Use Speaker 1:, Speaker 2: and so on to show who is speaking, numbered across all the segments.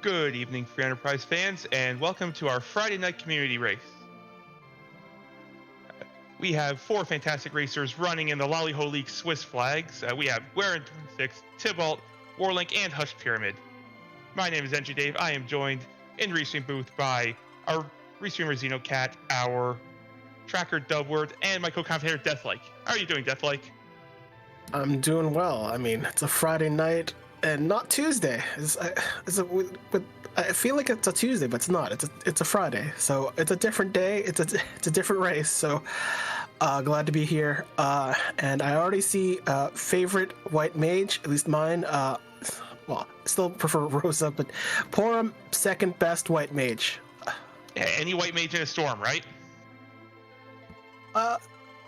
Speaker 1: Good evening, Free Enterprise fans, and welcome to our Friday night community race. We have four fantastic racers running in the Laliho League Swiss flags. We have Warren26, Tybalt, Warlink, and Hush Pyramid. My name is NG Dave. I am joined in the restream booth by our restreamer Xenocat, our tracker Dubword, and my co-commentator Deathlike. How are you doing, Deathlike?
Speaker 2: I'm doing well. I mean, it's a Friday night and not Tuesday. I feel like it's a Tuesday, but it's not. It's a Friday, so it's a different day. It's a different race. So glad to be here. And I already see favorite white mage, at least mine. Well, I still prefer Rosa, but Porum second best white mage.
Speaker 1: Yeah, any white mage in a storm, right?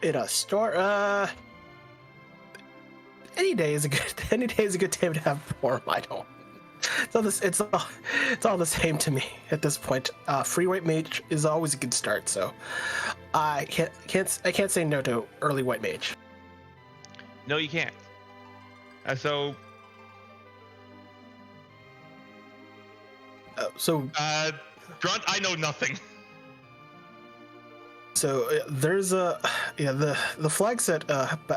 Speaker 2: In a store. Any day is a good time to have Porum. I don't. It's all the same to me at this point. Free white mage is always a good start, so I can't say no to early white mage.
Speaker 1: No, you can't. Grunt, I know nothing.
Speaker 2: So there's the flag set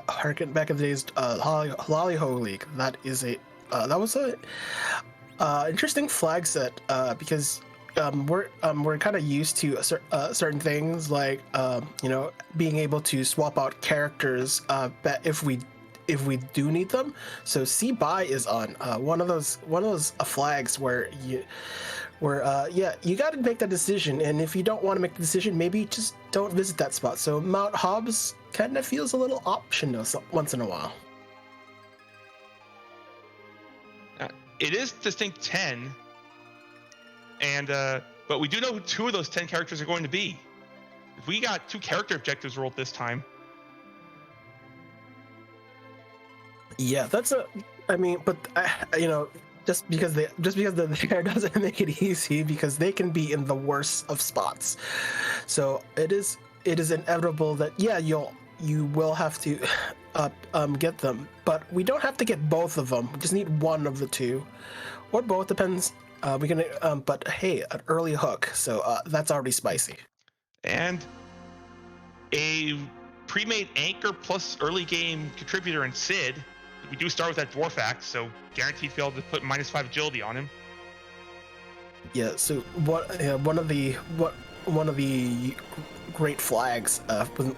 Speaker 2: harken back in the days Laliho League. That was a interesting flag set because we're kind of used to certain things like being able to swap out characters if we do need them. So C-Buy is on one of those flags where you got to make that decision, and if you don't want to make the decision, maybe just don't visit that spot. So Mount Hobbs kind of feels a little optional once in a while.
Speaker 1: It is distinct 10, and but we do know who two of those 10 characters are going to be. If we got 2 character objectives rolled this time.
Speaker 2: Yeah, but just because the hair doesn't make it easy, because they can be in the worst of spots. So it is inevitable that you will have to get them, but we don't have to get both of them. We just need one of the two, or both, depends. But hey, an early hook, so that's already spicy.
Speaker 1: And a pre-made anchor plus early game contributor in Sid. We do start with that dwarf axe, so guaranteed fail to put -5 agility on him.
Speaker 2: Yeah. So one of the great flags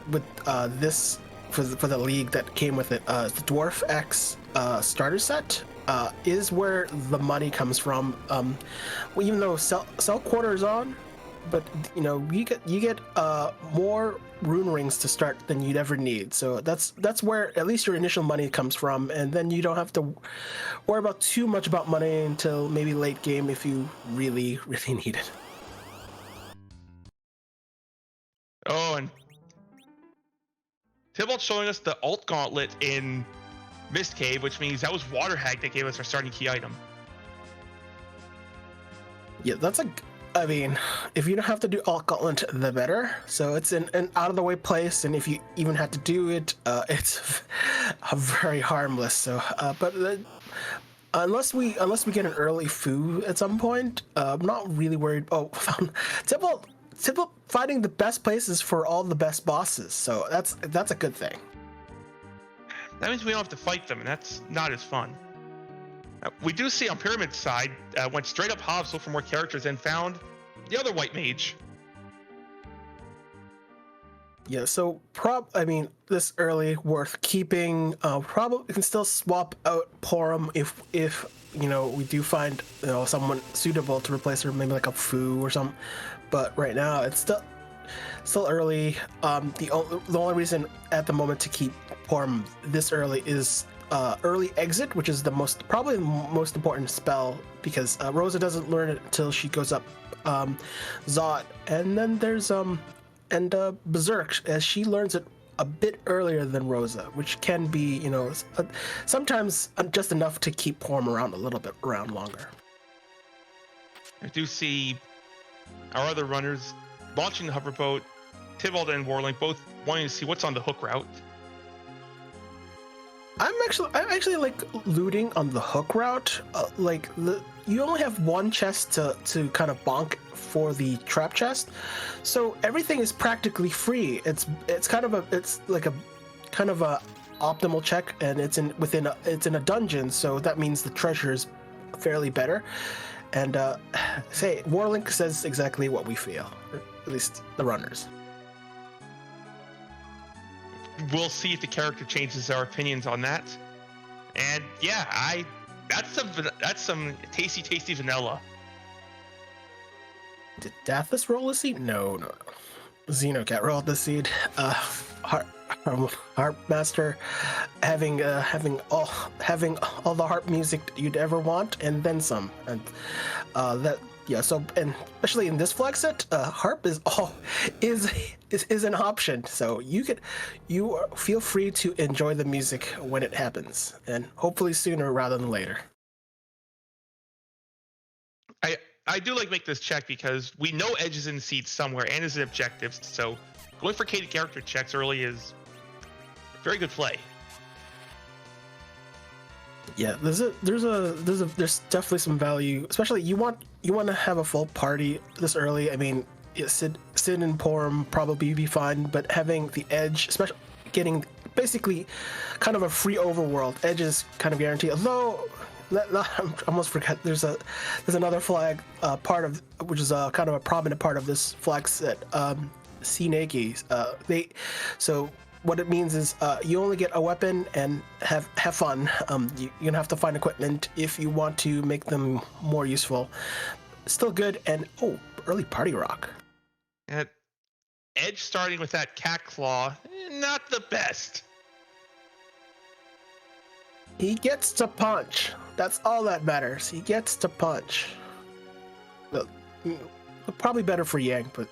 Speaker 2: with this for the league that came with it, the dwarf X starter set is where the money comes from. Even though cell quarter is on, but you get more rune rings to start than you'd ever need. So that's where at least your initial money comes from, and then you don't have to worry about too much about money until maybe late game if you really need it.
Speaker 1: Oh, and Tybalt's showing us the alt gauntlet in Mist Cave, which means that was Water Hag that gave us our starting key item.
Speaker 2: Yeah, I mean, if you don't have to do alt gauntlet, the better. So it's an out of the way place, and if you even have to do it, it's very harmless. So, unless we get an early foo at some point, I'm not really worried. Oh, Tybalt finding the best places for all the best bosses. So that's a good thing.
Speaker 1: That means we don't have to fight them, and that's not as fun. We do see on Pyramid's side, went straight up Hobbs for more characters and found the other white mage.
Speaker 2: Yeah, so this early worth keeping. Probably can still swap out Porum if we do find someone suitable to replace her, maybe like a Foo or something. But right now it's still early. The only reason at the moment to keep Porum this early is early exit, which is probably the most important spell, because Rosa doesn't learn it until she goes up Zot, and then there's Berserk, as she learns it a bit earlier than Rosa, which can be sometimes just enough to keep Porum around longer.
Speaker 1: I do see our other runners launching the hoverboat, Tybalt and Warlink both wanting to see what's on the hook route.
Speaker 2: I actually like looting on the hook route. You only have one chest to kind of bonk for the trap chest, so everything is practically free. It's like a kind of a optimal check, and it's in a dungeon, so that means the treasure is fairly better. And say Warlock says exactly what we feel, at least the runners.
Speaker 1: We'll see if the character changes our opinions on that. And yeah, that's some tasty vanilla.
Speaker 2: Did Dathus roll a seed? No. Xenocat rolled the seed. Harp master, having all the harp music you'd ever want, and then some. And so, and especially in this flag set, harp is an option. So you feel free to enjoy the music when it happens, and hopefully sooner rather than later.
Speaker 1: I do like make this check because we know Edge is in seed somewhere and is an objective, so going for K character checks early is a very good play.
Speaker 2: Yeah, there's definitely some value, especially you want to have a full party this early. I mean, yeah, Sid and Porum probably be fine, but having the Edge, especially getting basically kind of a free overworld, Edge is kind of guaranteed. Although I almost forgot there's another flag part of which is kind of a prominent part of this flag set. Sineki. So what it means is you only get a weapon and have fun. You're gonna have to find equipment if you want to make them more useful. Still good, and early party rock.
Speaker 1: And Edge starting with that cat claw, not the best.
Speaker 2: He gets to punch. That's all that matters. He gets to punch. Well, probably better for Yang, but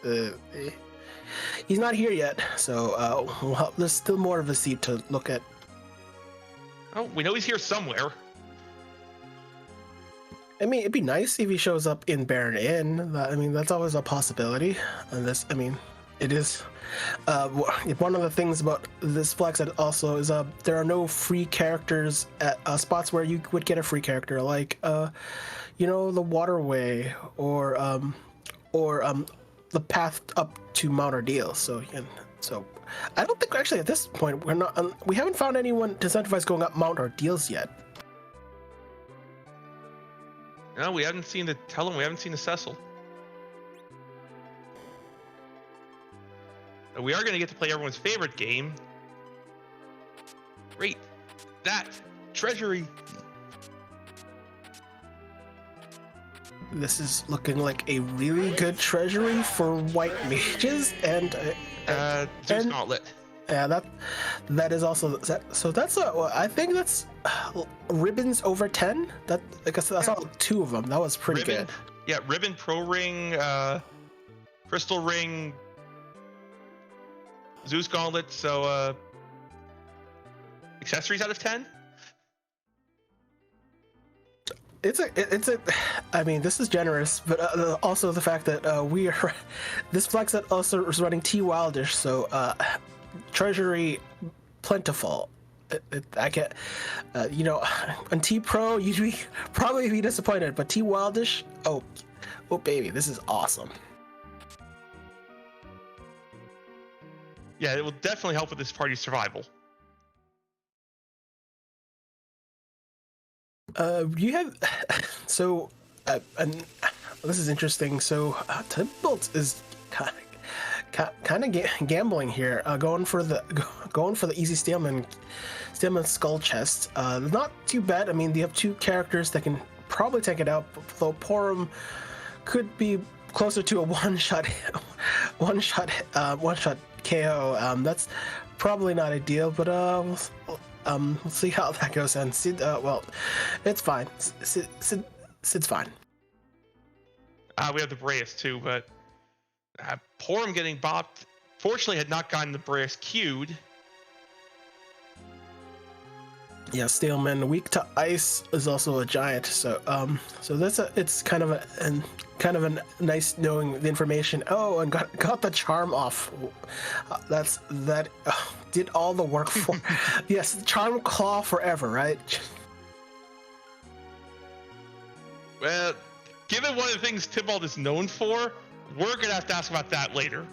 Speaker 2: he's not here yet, so there's still more of a seat to look at.
Speaker 1: Oh, we know he's here somewhere.
Speaker 2: I mean, it'd be nice if he shows up in Baron Inn. I mean, that's always a possibility. And it is. One of the things about this flag set also is there are no free characters at spots where you would get a free character, like the waterway or the path up to Mount Ordeal. So I don't think actually at this point we haven't found anyone to incentivize going up Mount Ordeals yet.
Speaker 1: No, we haven't seen the Telem. We haven't seen the Cecil. We are going to get to play everyone's favorite game. Great. That treasury.
Speaker 2: This is looking like a really good treasury for white mages and
Speaker 1: Zeus Gauntlet.
Speaker 2: Yeah, that is also so. That's I think that's ribbons over 10. That I guess that's all 2 of them. That was pretty good.
Speaker 1: Yeah, ribbon, pro ring, crystal ring, Zeus Gauntlet. So accessories out of 10. I mean, this is generous, but also the fact that this flag set also is running T Wildish, so treasury plentiful. I get, on T Pro you'd probably be disappointed, but T Wildish, oh baby, this is awesome. Yeah, it will definitely help with this party's survival.
Speaker 2: You have and this is interesting. So Tybalt is kind of gambling here, going for the easy Steelman skull chest. Not too bad. I mean, they have 2 characters that can probably take it out, though Porum could be closer to a one shot KO. That's probably not ideal, but we'll see how that goes. And Sid, it's fine. Sid's fine.
Speaker 1: We have the Braeus too, but Porum getting bopped. Fortunately, had not gotten the Braeus queued.
Speaker 2: Yeah, Steelman weak to ice is also a giant. So that's it's kind of kind of a nice knowing the information. Oh, and got the charm off. That did all the work for. Yes, charm claw forever, right?
Speaker 1: Well, given one of the things Tybalt is known for, we're gonna have to ask about that later.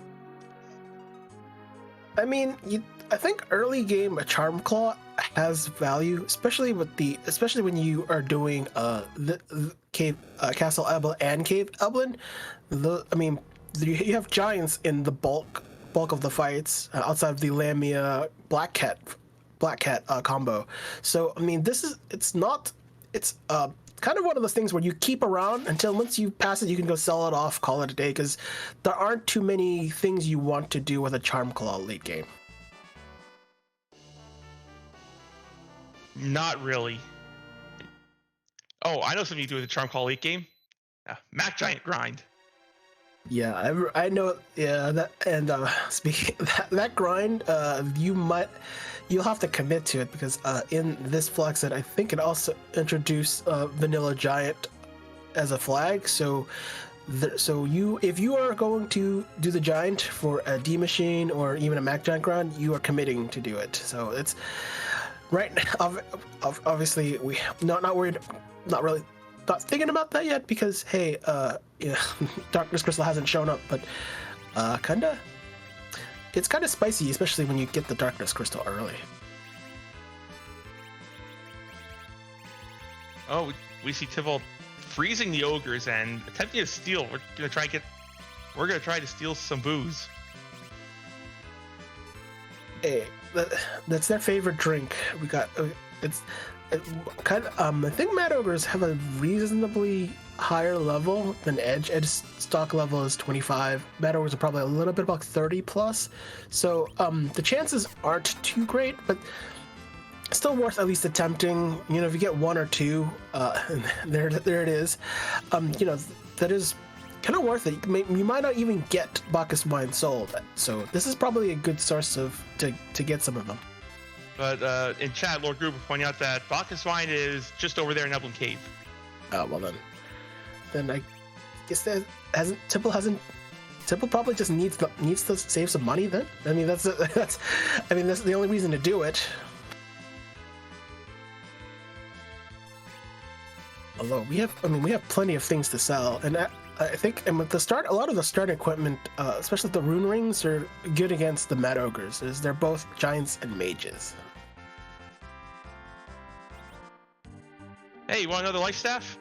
Speaker 2: I mean, I think early game a charm claw has value, especially when you are doing the cave Castle Ebel and Cave Eblin. You have giants in the bulk of the fights outside of the Lamia Black Cat combo. So I mean, it's kind of one of those things where you keep around until once you pass it, you can go sell it off, call it a day, because there aren't too many things you want to do with a charm claw late game.
Speaker 1: Not really. Oh, I know something you do with the charm claw late game. Mac Giant grind.
Speaker 2: Yeah, I know. Yeah, speaking that grind, you'll have to commit to it because in this flex set, I think it also introduced Vanilla Giant as a flag. So if you are going to do the Giant for a D Machine or even a Mac Giant grind, you are committing to do it. So it's right. Obviously, we not worried, not really. Not thinking about that yet because hey, Darkness Crystal hasn't shown up, but it's kind of spicy, especially when you get the Darkness Crystal early.
Speaker 1: Oh, we see Tybalt freezing the ogres and attempting to steal. We're gonna try to steal some booze.
Speaker 2: Hey, that's their favorite drink. We got it's. I think Mad Ogres have a reasonably higher level than Edge. Edge's stock level is 25. Mad Ogres are probably a little bit about 30 plus. So the chances aren't too great, but still worth at least attempting. If you get one or two, there it is. That is kind of worth it. You might not even get Bacchus wine sold. So this is probably a good source to get some of them.
Speaker 1: But in chat, Lord Gruber pointing out that Bacchus wine is just over there in Eblin Cave.
Speaker 2: Oh well then I guess that Temple probably just needs to save some money. Then I mean that's the only reason to do it. Although we have plenty of things to sell, and I think with the start, a lot of the start equipment, especially the rune rings, are good against the Mad Ogres, as they're both giants and mages.
Speaker 1: Hey, you want another life staff?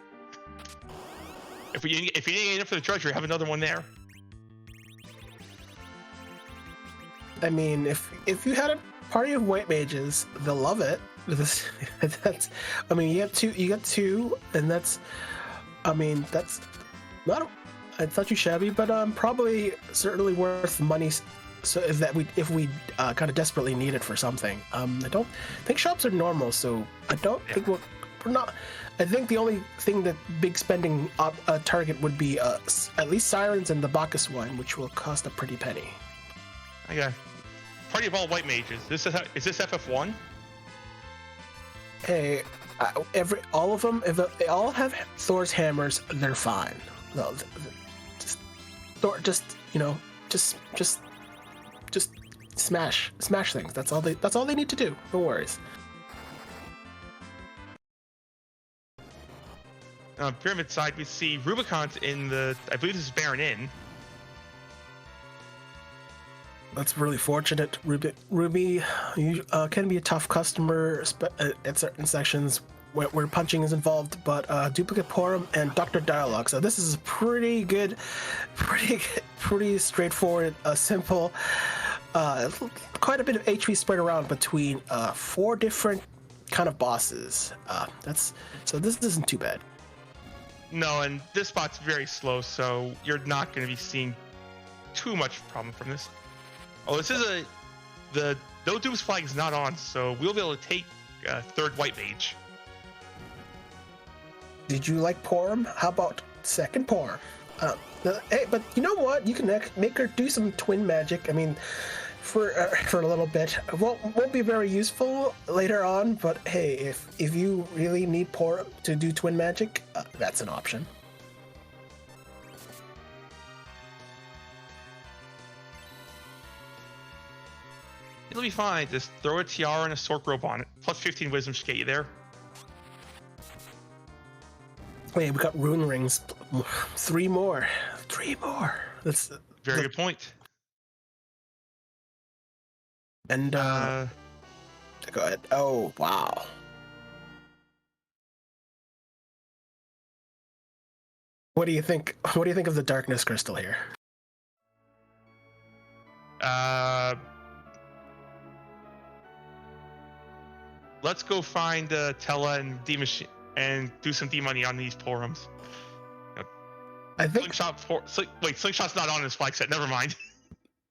Speaker 1: If you didn't get enough for the treasury, have another one there.
Speaker 2: I mean, if you had a party of white mages, they'll love it. You got two, and that's not. It's not too shabby, but probably certainly worth money. So if we kind of desperately need it for something, I don't think shops are normal, so I don't think we're not. I think the only thing that big spending target would be at least Sirens and the Bacchus wine, which will cost a pretty penny.
Speaker 1: Okay. Party of all white mages. Is this FF1?
Speaker 2: Hey, all of them. If they all have Thor's hammers, they're fine. No, just smash things. That's all they need to do. No worries.
Speaker 1: Pyramid side, we see Rubicon in I believe this is Baron Inn.
Speaker 2: That's really fortunate. Ruby can be a tough customer at certain sections where punching is involved, but Duplicate Porum and Dr. Dialogue. So this is pretty good, pretty straightforward, simple. Quite a bit of HP spread around between 4 different kind of bosses. So this isn't too bad.
Speaker 1: No, and this spot's very slow, so you're not going to be seeing too much problem from this. Oh, this is the No Dooms flag is not on, so we'll be able to take third white mage.
Speaker 2: Did you like Porum? How about second Porum? Hey, but you know what? You can make her do some twin magic. I mean, for a little bit. Won't be very useful later on, but hey, if you really need Porum to do twin magic, that's an option.
Speaker 1: completely fine. Just throw a tiara and a sork robe on it. Plus 15 wisdom should get you there.
Speaker 2: Wait, we got rune rings. 3 more. 3 more. That's
Speaker 1: very good point.
Speaker 2: And go ahead. Oh wow. What do you think? What do you think of the darkness crystal here?
Speaker 1: Let's go find Tella and D-Machine and do some D-money on these forums.
Speaker 2: I think
Speaker 1: Slingshot's not on this flag set. Never mind.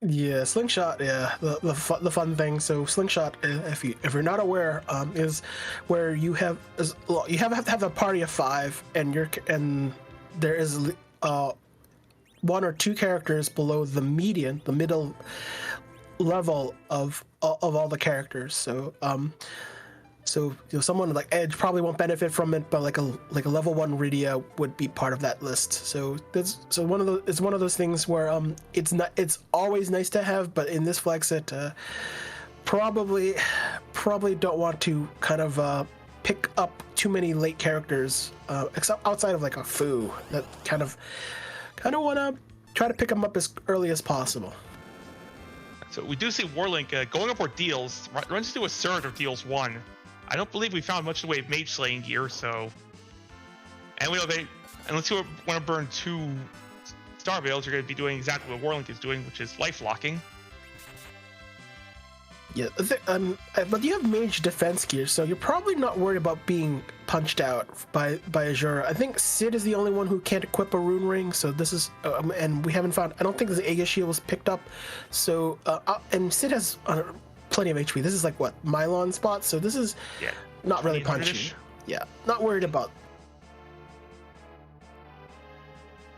Speaker 2: Yeah, Slingshot. Yeah, the fun thing. So Slingshot, if you're not aware, is where you have to have a party of 5, and there is 1 or 2 characters below the median, the middle level of all the characters. So someone like Edge probably won't benefit from it, but like a level 1 Rydia would be part of that list. So it's one of those things where it's always nice to have, but in this flag set, probably don't want to kind of pick up too many late characters, except outside of like a Fu that kind of want to try to pick them up as early as possible.
Speaker 1: So we do see Warlink going up ordeals, runs into a surge of deals 1. I don't believe we found much in the way of mage slaying gear, so. And we know unless you want to burn 2 Star Veils, you're going to be doing exactly what Warlink is doing, which is life locking.
Speaker 2: Yeah, but you have mage defense gear, so you're probably not worried about being punched out by Azura. I think Sid is the only one who can't equip a rune ring, so this is, and we haven't found. I don't think the Aegis shield was picked up, so and Sid has plenty of HP. This is like what Mylon spot, so this is not really punchy. Yeah, not worried about.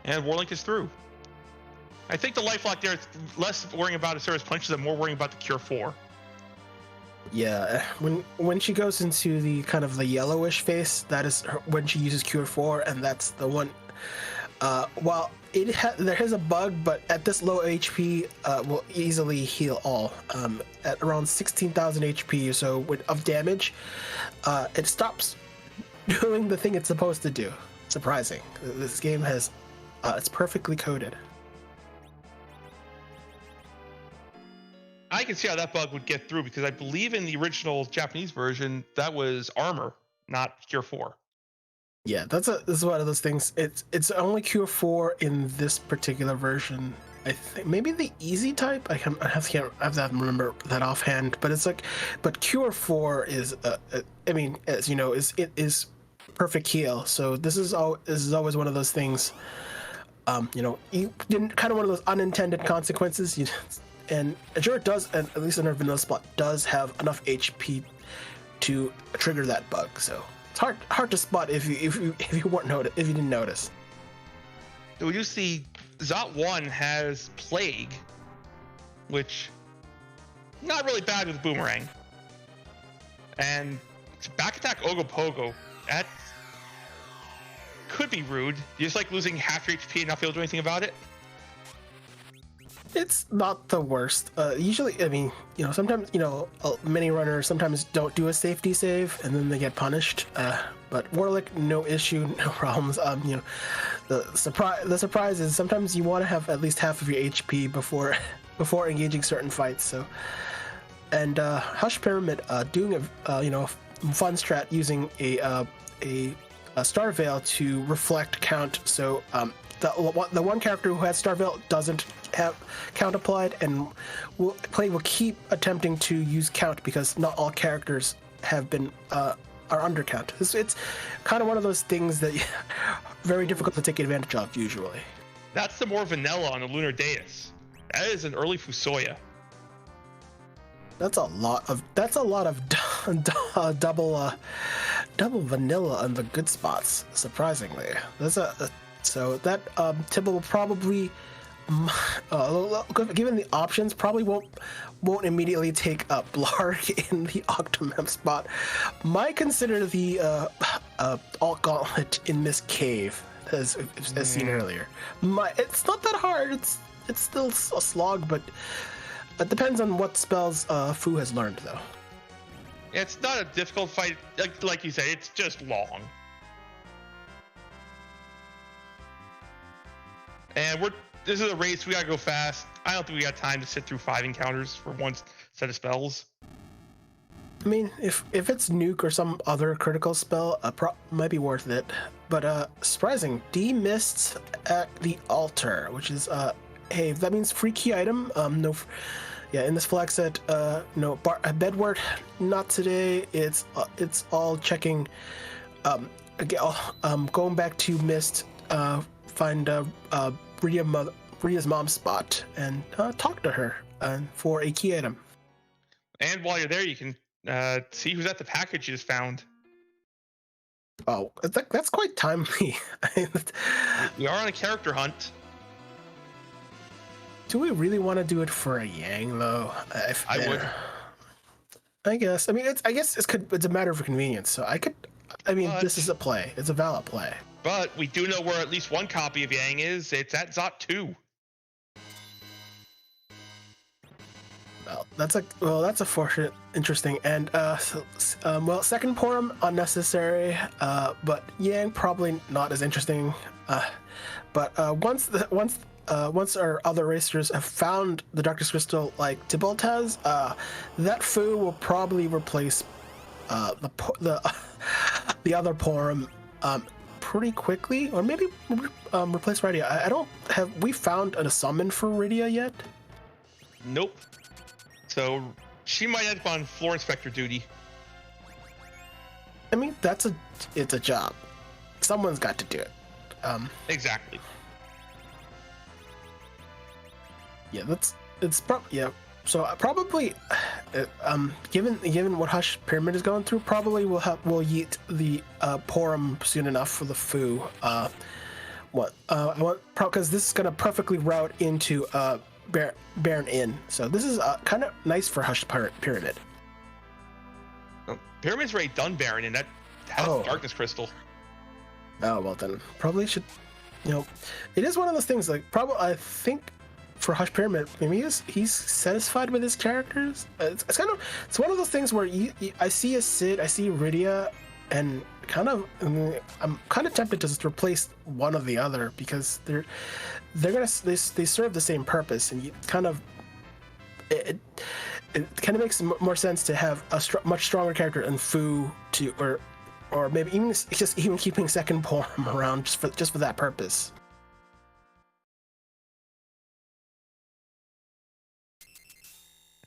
Speaker 1: And Warlink is through. I think the lifelock there is less worrying about Azura's punches and more worrying about the Cure 4.
Speaker 2: Yeah, when she goes into the kind of the yellowish face, that is when she uses Cure 4, and that's the one. While there is a bug, but at this low HP, will easily heal all. At around 16,000 HP or so of damage, it stops doing the thing it's supposed to do. Surprising. This game has, it's perfectly coded.
Speaker 1: I can see how that bug would get through because I believe in the original Japanese version that was armor, not Cure 4.
Speaker 2: Yeah, this is one of those things. It's only Cure 4 in this particular version. I think maybe the easy type. I have to remember that offhand. But it's like, Cure 4 is, I mean, as you know, is perfect heal. So this is always one of those things. You didn't kind of one of those unintended consequences. And Azura does, and at least in her vanilla spot, does have enough HP to trigger that bug. So it's hard to spot if you didn't notice.
Speaker 1: We do see Zot 1 has Plague, which not really bad with Boomerang. And back attack Ogopogo, that could be rude. You just like losing half your HP and not be able to do anything about it.
Speaker 2: It's not the worst. Usually, I mean, sometimes, many runners sometimes don't do a safety save and then they get punished. But Warlock, no issue, no problems. The surprise is sometimes you want to have at least half of your HP before engaging certain fights. So, and Hush Pyramid doing a fun strat using a Star Veil to reflect count. So the one character who has Star Veil doesn't have count applied, and will keep attempting to use count because not all characters have been are under count. It's kind of one of those things that very difficult to take advantage of usually.
Speaker 1: That's the more vanilla on the Lunar Dais. That is an early Fusoya.
Speaker 2: That's a lot of double vanilla on the good spots. Surprisingly, so that Tibble will probably. Given the options, probably won't immediately take up Blarg in the Octomem spot. Might consider the Alt Gauntlet in this cave, as seen earlier. It's not that hard. It's still a slog, but It depends on what spells Fu has learned, though.
Speaker 1: It's not a difficult fight. Like you said, it's just long. And this is a race. We gotta go fast. I don't think we got time to sit through 5 encounters for one set of spells.
Speaker 2: I mean, if it's nuke or some other critical spell, might be worth it. But surprising, D missed at the altar, which is hey, that means free key item. No, yeah, in this flag set, no bedward, not today. It's all checking. Again, going back to mist, find Rhea's mom's spot and talk to her for a key item.
Speaker 1: And while you're there, you can see who's at the package you just found.
Speaker 2: Oh, that's quite timely.
Speaker 1: We are on a character hunt.
Speaker 2: Do we really want to do it for a Yang though?
Speaker 1: I would.
Speaker 2: I guess. I mean, it's a matter of convenience. So I could. I mean, this is a play. It's a valid play.
Speaker 1: But we do know where at least one copy of Yang is. It's at Zot 2.
Speaker 2: Well, that's a fortunate, interesting, and second Porum unnecessary, but Yang probably not as interesting. But once our other racers have found the Darkness Crystal like Tybalt has, that Fu will probably replace the other Porum pretty quickly, or maybe replace Rydia. I don't have we found a summon for Rydia yet?
Speaker 1: Nope. So she might end up on floor inspector duty.
Speaker 2: I mean, it's a job. Someone's got to do it.
Speaker 1: Exactly.
Speaker 2: Yeah, So probably, given what Hush Pyramid is going through, probably we'll yeet the Porum soon enough for the Fu. Because this is gonna perfectly route into Baron Inn. So this is kind of nice for Hush Pyramid.
Speaker 1: Pyramid's already done Baron Inn. That has the Darkness Crystal.
Speaker 2: Oh well, then probably should. It is one of those things. Like I think. For Hush Pyramid, maybe he's satisfied with his characters. It's one of those things where I see a Sid, I see Rydia, and I'm kind of tempted to just replace one or the other because they serve the same purpose, and you it kind of makes more sense to have a much stronger character than Fu or maybe even keeping second Porum around just for that purpose.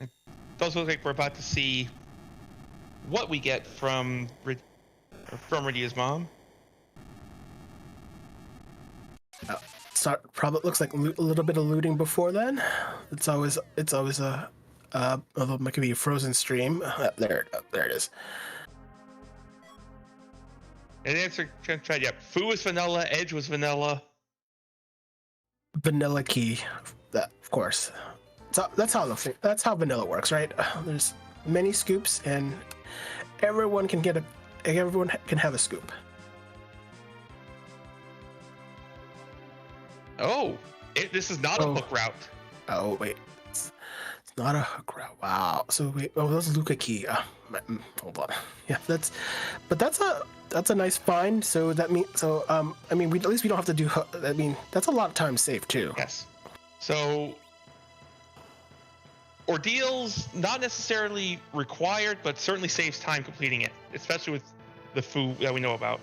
Speaker 1: It does look like we're about to see what we get from Rydia's mom.
Speaker 2: Probably looks like a little bit of looting before then. It's always a although it could be a frozen stream. There it is.
Speaker 1: And answer tried. Yeah, Fu was vanilla. Edge was vanilla.
Speaker 2: Vanilla key, that of course. So that's how vanilla works, right? There's many scoops, and everyone can have a scoop. Oh,
Speaker 1: this is not a hook route.
Speaker 2: Oh wait, it's not a hook route. Wow. So wait, that's Luca key. Hold on. Yeah, that's a nice find. So that means I mean, at least we don't have to do. I mean, that's a lot of time saved too.
Speaker 1: Yes. So. Ordeals, not necessarily required, but certainly saves time completing it, especially with the Fu that we know about.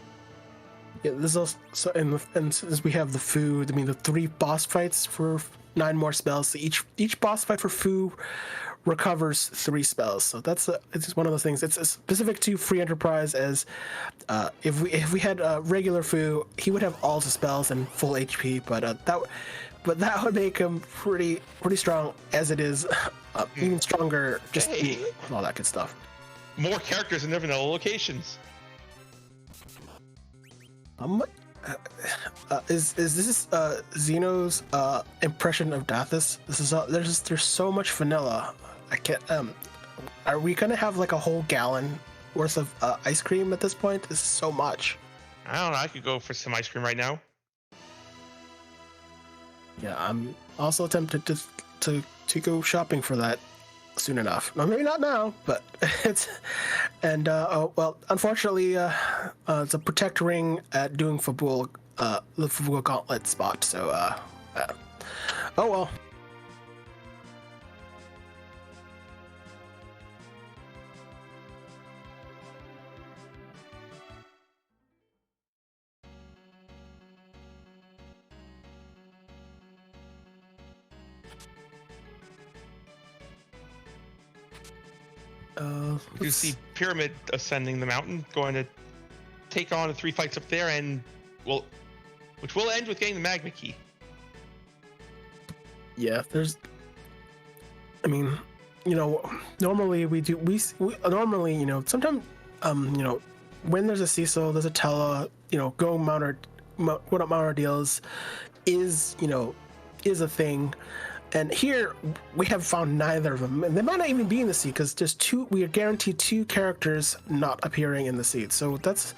Speaker 2: Yeah, this also, and since we have the Fu, I mean the 3 boss fights for 9 more spells. So each boss fight for Fu recovers 3 spells. So it's just one of those things. It's specific to Free Enterprise. As if we had regular Fu, he would have all the spells and full HP, but that would make him pretty strong as it is. Even stronger, just all that good stuff.
Speaker 1: More characters in different locations.
Speaker 2: Is this Xeno's impression of Dathis? This is there's so much vanilla. I can't. Are we gonna have like a whole gallon worth of ice cream at this point? This is so much.
Speaker 1: I don't know. I could go for some ice cream right now.
Speaker 2: Yeah, I'm also tempted to go shopping for that soon enough. No, maybe not now, but it's and oh well. Unfortunately, it's a protect ring at doing Fabul, the Fabul Gauntlet spot. So oh well.
Speaker 1: You see Pyramid ascending the mountain, going to take on the 3 fights up there, and which will end with getting the magma key.
Speaker 2: Yeah, I mean, normally we normally, sometimes, when there's a Cecil, there's a Tella, go mount our deals is a thing. And here we have found neither of them, and they might not even be in the seed because there's two. We are guaranteed 2 characters not appearing in the seed, so that's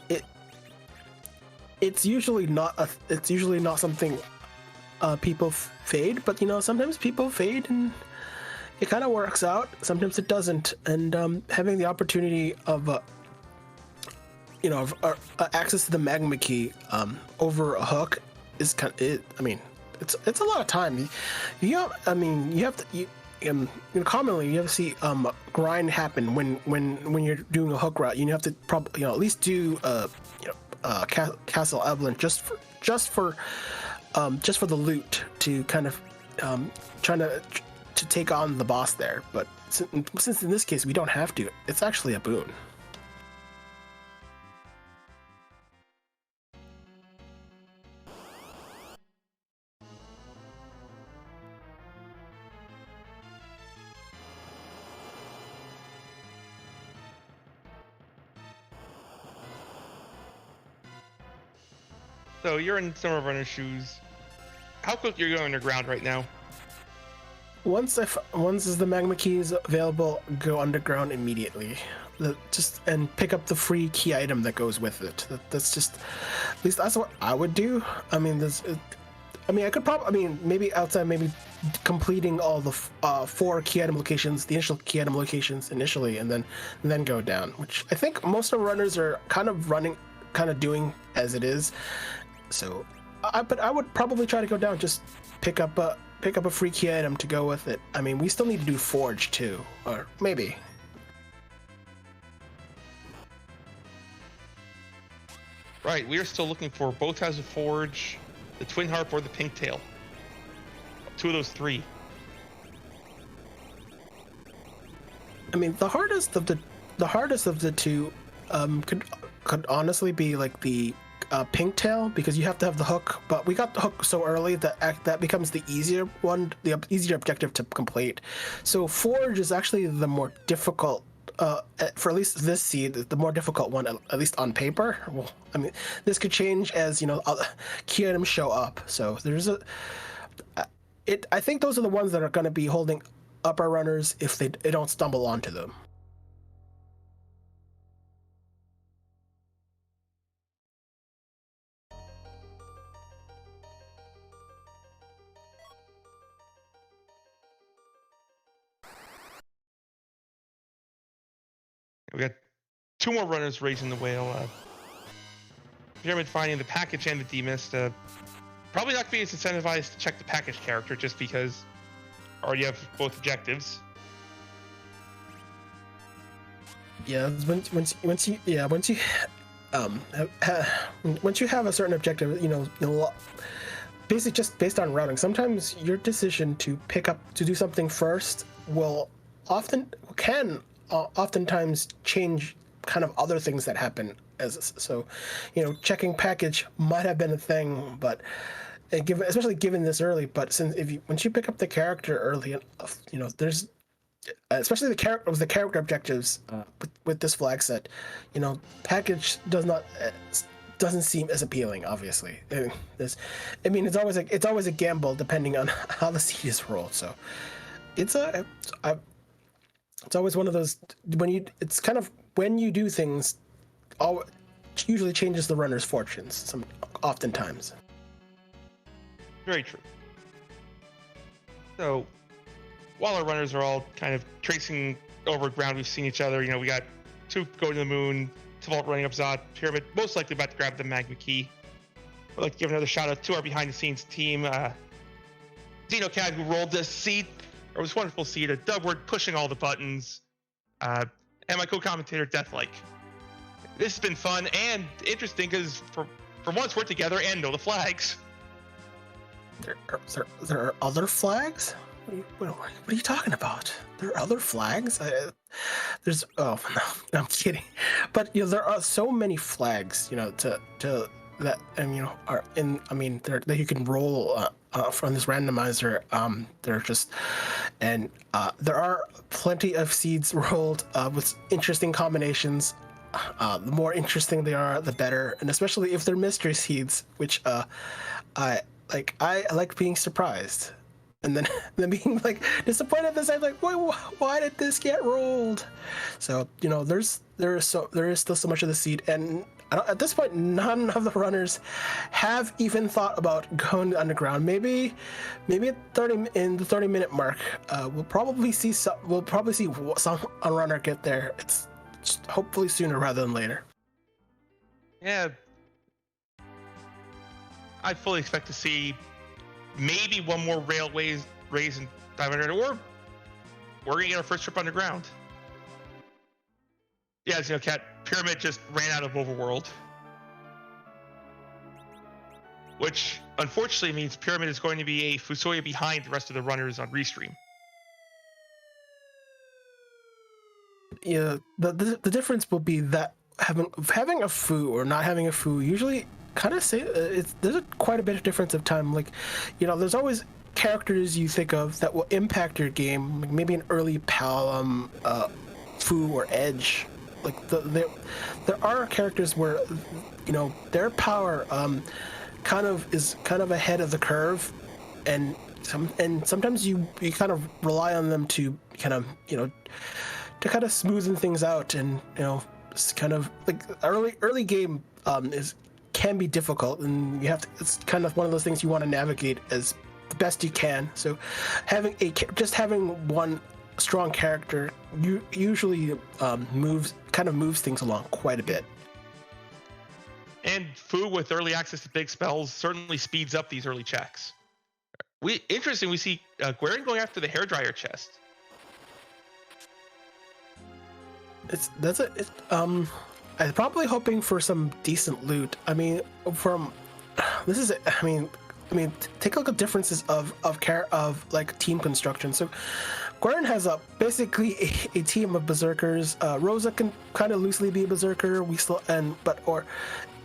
Speaker 2: it. It's usually not something people fade, but sometimes people fade and it kind of works out. Sometimes it doesn't, and having the opportunity of access to the magma key over a hook is kind of it. I mean. It's a lot of time. Commonly you have to see grind happen when you're doing a hook route. You have to probably at least do Castle Evelyn just for the loot to kind of trying to take on the boss there. But since in this case we don't have to, it's actually a boon.
Speaker 1: So you're in Summer Runner's shoes. How quick you're going underground right now?
Speaker 2: Once the magma key is available, go underground immediately. And pick up the free key item that goes with it. That's just, at least that's what I would do. I mean, I could probably, maybe outside, maybe completing all the 4 key item locations, the initial key item locations initially, and then go down. Which I think most of the runners are kind of doing as it is. So, but I would probably try to go down, just pick up a free key item to go with it. I mean, we still need to do Forge too, or maybe.
Speaker 1: Right, we are still looking for both Houses of Forge, the Twin Harp, or the Pink Tail. 2 of those 3.
Speaker 2: I mean, the hardest of the 2 could honestly be like the Pink Tail, because you have to have the hook, but we got the hook so early that becomes the easier one, the easier objective to complete. So Forge is actually the more difficult, for at least this seed, the more difficult one, at least on paper. Well, I mean, this could change as key items show up. So there's I think those are the ones that are going to be holding up our runners if they don't stumble onto them.
Speaker 1: We got 2 more runners raising the whale. Pyramid finding the package and the demist. Probably not being incentivized to check the package character just because already have both objectives.
Speaker 2: Yeah, once you have a certain objective, basically just based on routing. Sometimes your decision to do something first will oftentimes change kind of other things that happen checking package might have been a thing, but especially given this early. But once you pick up the character early, there's especially the character objectives with this flag set, package doesn't seem as appealing. Obviously, it's always a gamble depending on how the seed is rolled. So it's always one of those when you do things, usually changes the runner's fortunes. Oftentimes.
Speaker 1: Very true. So while our runners are all kind of tracing over ground, we've seen each other. We got two going to the moon, Tybalt running up Zod, Pyramid most likely about to grab the magma key. I'd like to give another shout out to our behind the scenes team, Xenocat, who rolled this seed, or this wonderful seed, a Dubward pushing all the buttons, and my co-commentator Deathlike. This has been fun and interesting because for once we're together and know the flags.
Speaker 2: There are other flags? What are you talking about? There are other flags? There's no, I'm kidding. But there are so many flags, to that are in. That you can roll from this randomizer. They're just, and there are plenty of seeds rolled with interesting combinations. The more interesting they are, the better, and especially if they're mystery seeds, which I like being surprised, and then being disappointed at this. I'm like, why did this get rolled? So there is still so much of the seed, and at this point, none of the runners have even thought about going underground. Maybe at 30-minute mark, we'll probably see some a runner get there. It's hopefully sooner rather than later.
Speaker 1: Yeah, I fully expect to see maybe one more railways raise in 500, or we're gonna get our first trip underground. Yeah, Xenocat, Pyramid just ran out of Overworld, which unfortunately means Pyramid is going to be a Fusoya behind the rest of the runners on Restream.
Speaker 2: Yeah, the difference will be that having a foo or not having a foo usually kind of say there's quite a bit of difference of time. There's always characters you think of that will impact your game, like maybe an early Palom, foo, or Edge. There are characters where their power is kind of ahead of the curve, and sometimes you kind of rely on them to kind of smoothen things out, and it's kind of like early game can be difficult, and it's kind of one of those things you want to navigate as the best you can. So having one strong character usually moves things along quite a bit.
Speaker 1: And Fu with early access to big spells certainly speeds up these early checks. We see Guerin going after the hairdryer chest.
Speaker 2: I'm probably hoping for some decent loot. Take a look at differences of team construction. So Guerin has basically a team of berserkers. Rosa can kind of loosely be a berserker. Or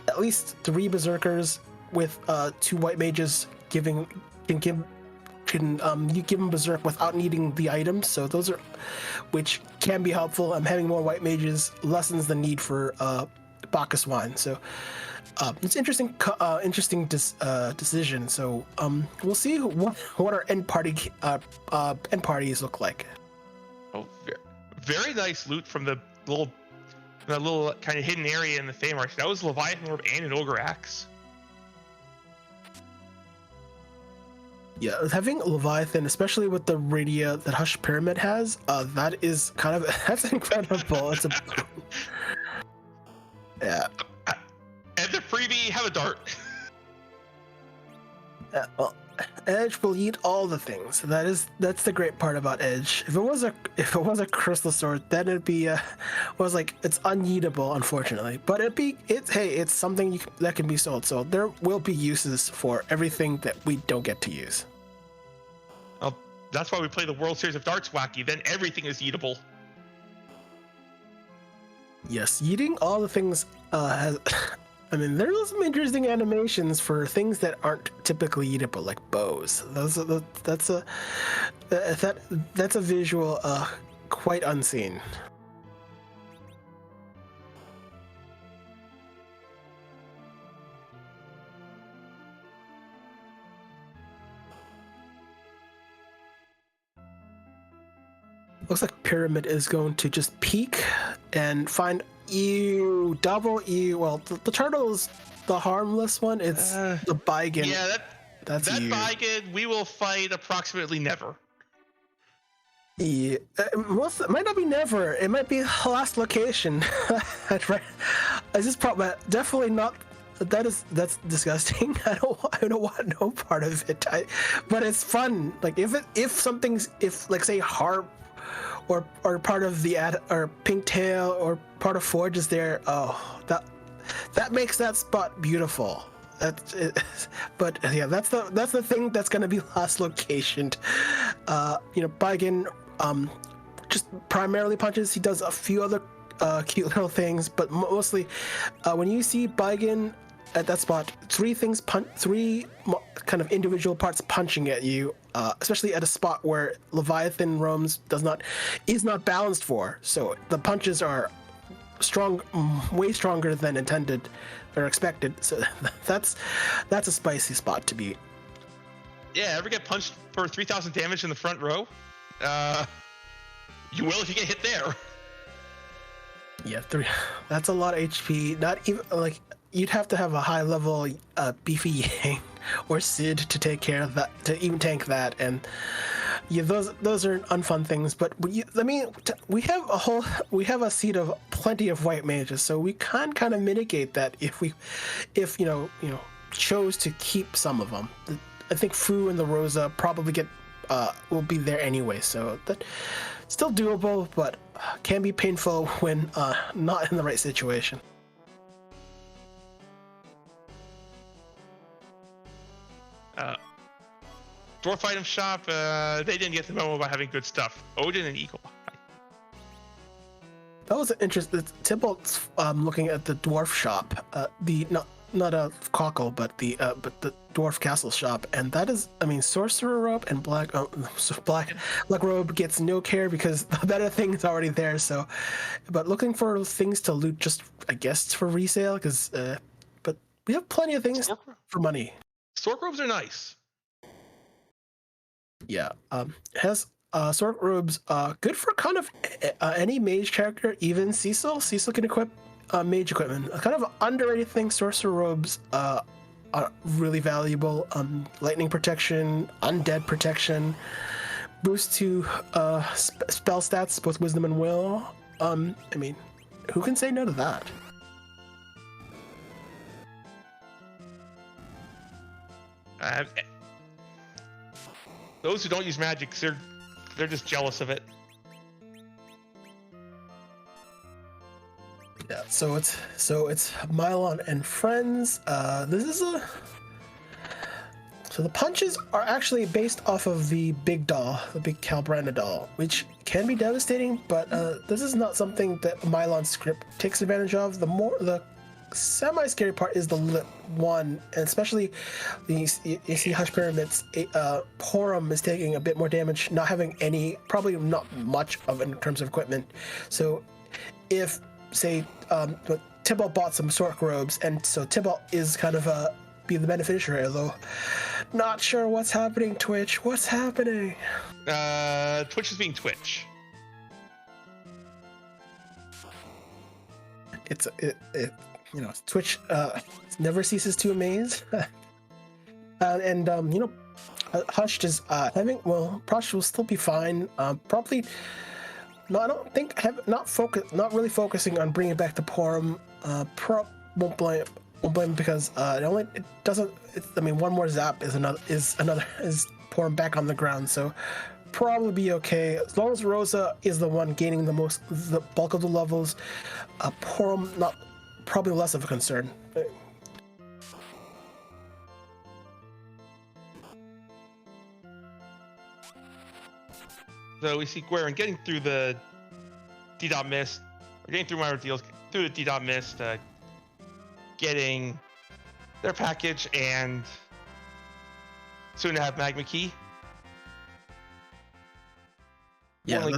Speaker 2: at least 3 berserkers with 2 white mages you give them berserk without needing the items. So those are, which can be helpful. Having more white mages lessens the need for Bacchus wine. So it's interesting decision. So we'll see what our end parties look like.
Speaker 1: Oh, very nice loot from the little kind of hidden area in the Feymarsh. That was Leviathan Orb and an Ogre Axe.
Speaker 2: Yeah, having Leviathan, especially with the Radia that Hush Pyramid has, that's incredible. It's yeah.
Speaker 1: And the freebie, have a dart.
Speaker 2: Well, Edge will eat all the things. That's the great part about Edge. If it was a crystal sword, then it'd be it's uneatable, unfortunately. But it's something that can be sold. So there will be uses for everything that we don't get to use.
Speaker 1: Well, that's why we play the World Series of Darts wacky. Then everything is eatable.
Speaker 2: Yes, eating all the things has. There's some interesting animations for things that aren't typically eatable, like bows. That's a visual quite unseen. Looks like Pyramid is going to just peek and find double E. Well, the turtle is the harmless one. It's the Baigen.
Speaker 1: Yeah, that's that Baigen we will fight approximately never.
Speaker 2: Yeah, most it might not be never. It might be last location. Right. It's just probably definitely not. That's disgusting. I don't want no part of it. But it's fun. Like if like say harp or part of the ad or pink tail or part of forge is there. Oh, that makes that spot beautiful. That's it. But yeah, that's the thing that's gonna be last locationed. Baigen just primarily punches. He does a few other cute little things, but mostly when you see Baigen at that spot, three kind of individual parts punching at you, especially at a spot where Leviathan roams is not balanced for. So the punches are strong, way stronger than intended or expected. So that's a spicy spot to be.
Speaker 1: Yeah, ever get punched for 3,000 damage in the front row? You will if you get hit there.
Speaker 2: Yeah, that's a lot of HP. Not even like you'd have to have a high level beefy Yang or Sid to take care of that, to even tank that. And yeah, those are unfun things. But we have a seat of plenty of white mages, so we can kind of mitigate that if chose to keep some of them. I think Fu and the Rosa probably will be there anyway, so that still doable, but can be painful when not in the right situation.
Speaker 1: Dwarf item shop, they didn't get the memo about having good stuff. Odin and Eagle.
Speaker 2: That was interesting. Tybalt's looking at the dwarf shop, the not a cockle, but the dwarf castle shop, and that is, I mean, sorcerer robe and black robe gets no care because the better thing is already there. So, but looking for things to loot, just I guess for resale, because but we have plenty of things for money.
Speaker 1: Stork robes are nice.
Speaker 2: Yeah, has sword robes good for kind of any mage character, even Cecil. Cecil can equip mage equipment. A kind of underrated thing. Sorcerer robes are really valuable. Lightning protection, undead protection, boost to spell stats, both wisdom and will. I mean, who can say no to that?
Speaker 1: Those who don't use magic, they're just jealous of it.
Speaker 2: Yeah, so it's Mylon and friends. So the punches are actually based off of the big doll, the big Calbranda doll, which can be devastating, but this is not something that Mylon's script takes advantage of. The semi-scary part is the lit one, and especially you see Hush Pyramids. Porum is taking a bit more damage, not having any, probably not much of in terms of equipment. So if say Tybalt bought some Sork robes, and so Tybalt is kind of be the beneficiary, although not sure what's happening. Twitch, what's happening?
Speaker 1: Twitch is being Twitch.
Speaker 2: Twitch never ceases to amaze. Hushed is Prosh will still be fine. Probably. No, I don't think not really focusing on bringing back the Porum. Won't blame because it doesn't. One more zap is Porum back on the ground, so probably be okay as long as Rosa is the one gaining the bulk of the levels. Porum probably less of a concern.
Speaker 1: So we see Guerin getting through the D-Dot Mist, or getting through minor deals, through the D-Dot Mist, getting their package, and soon to have Magma Key.
Speaker 2: Yeah.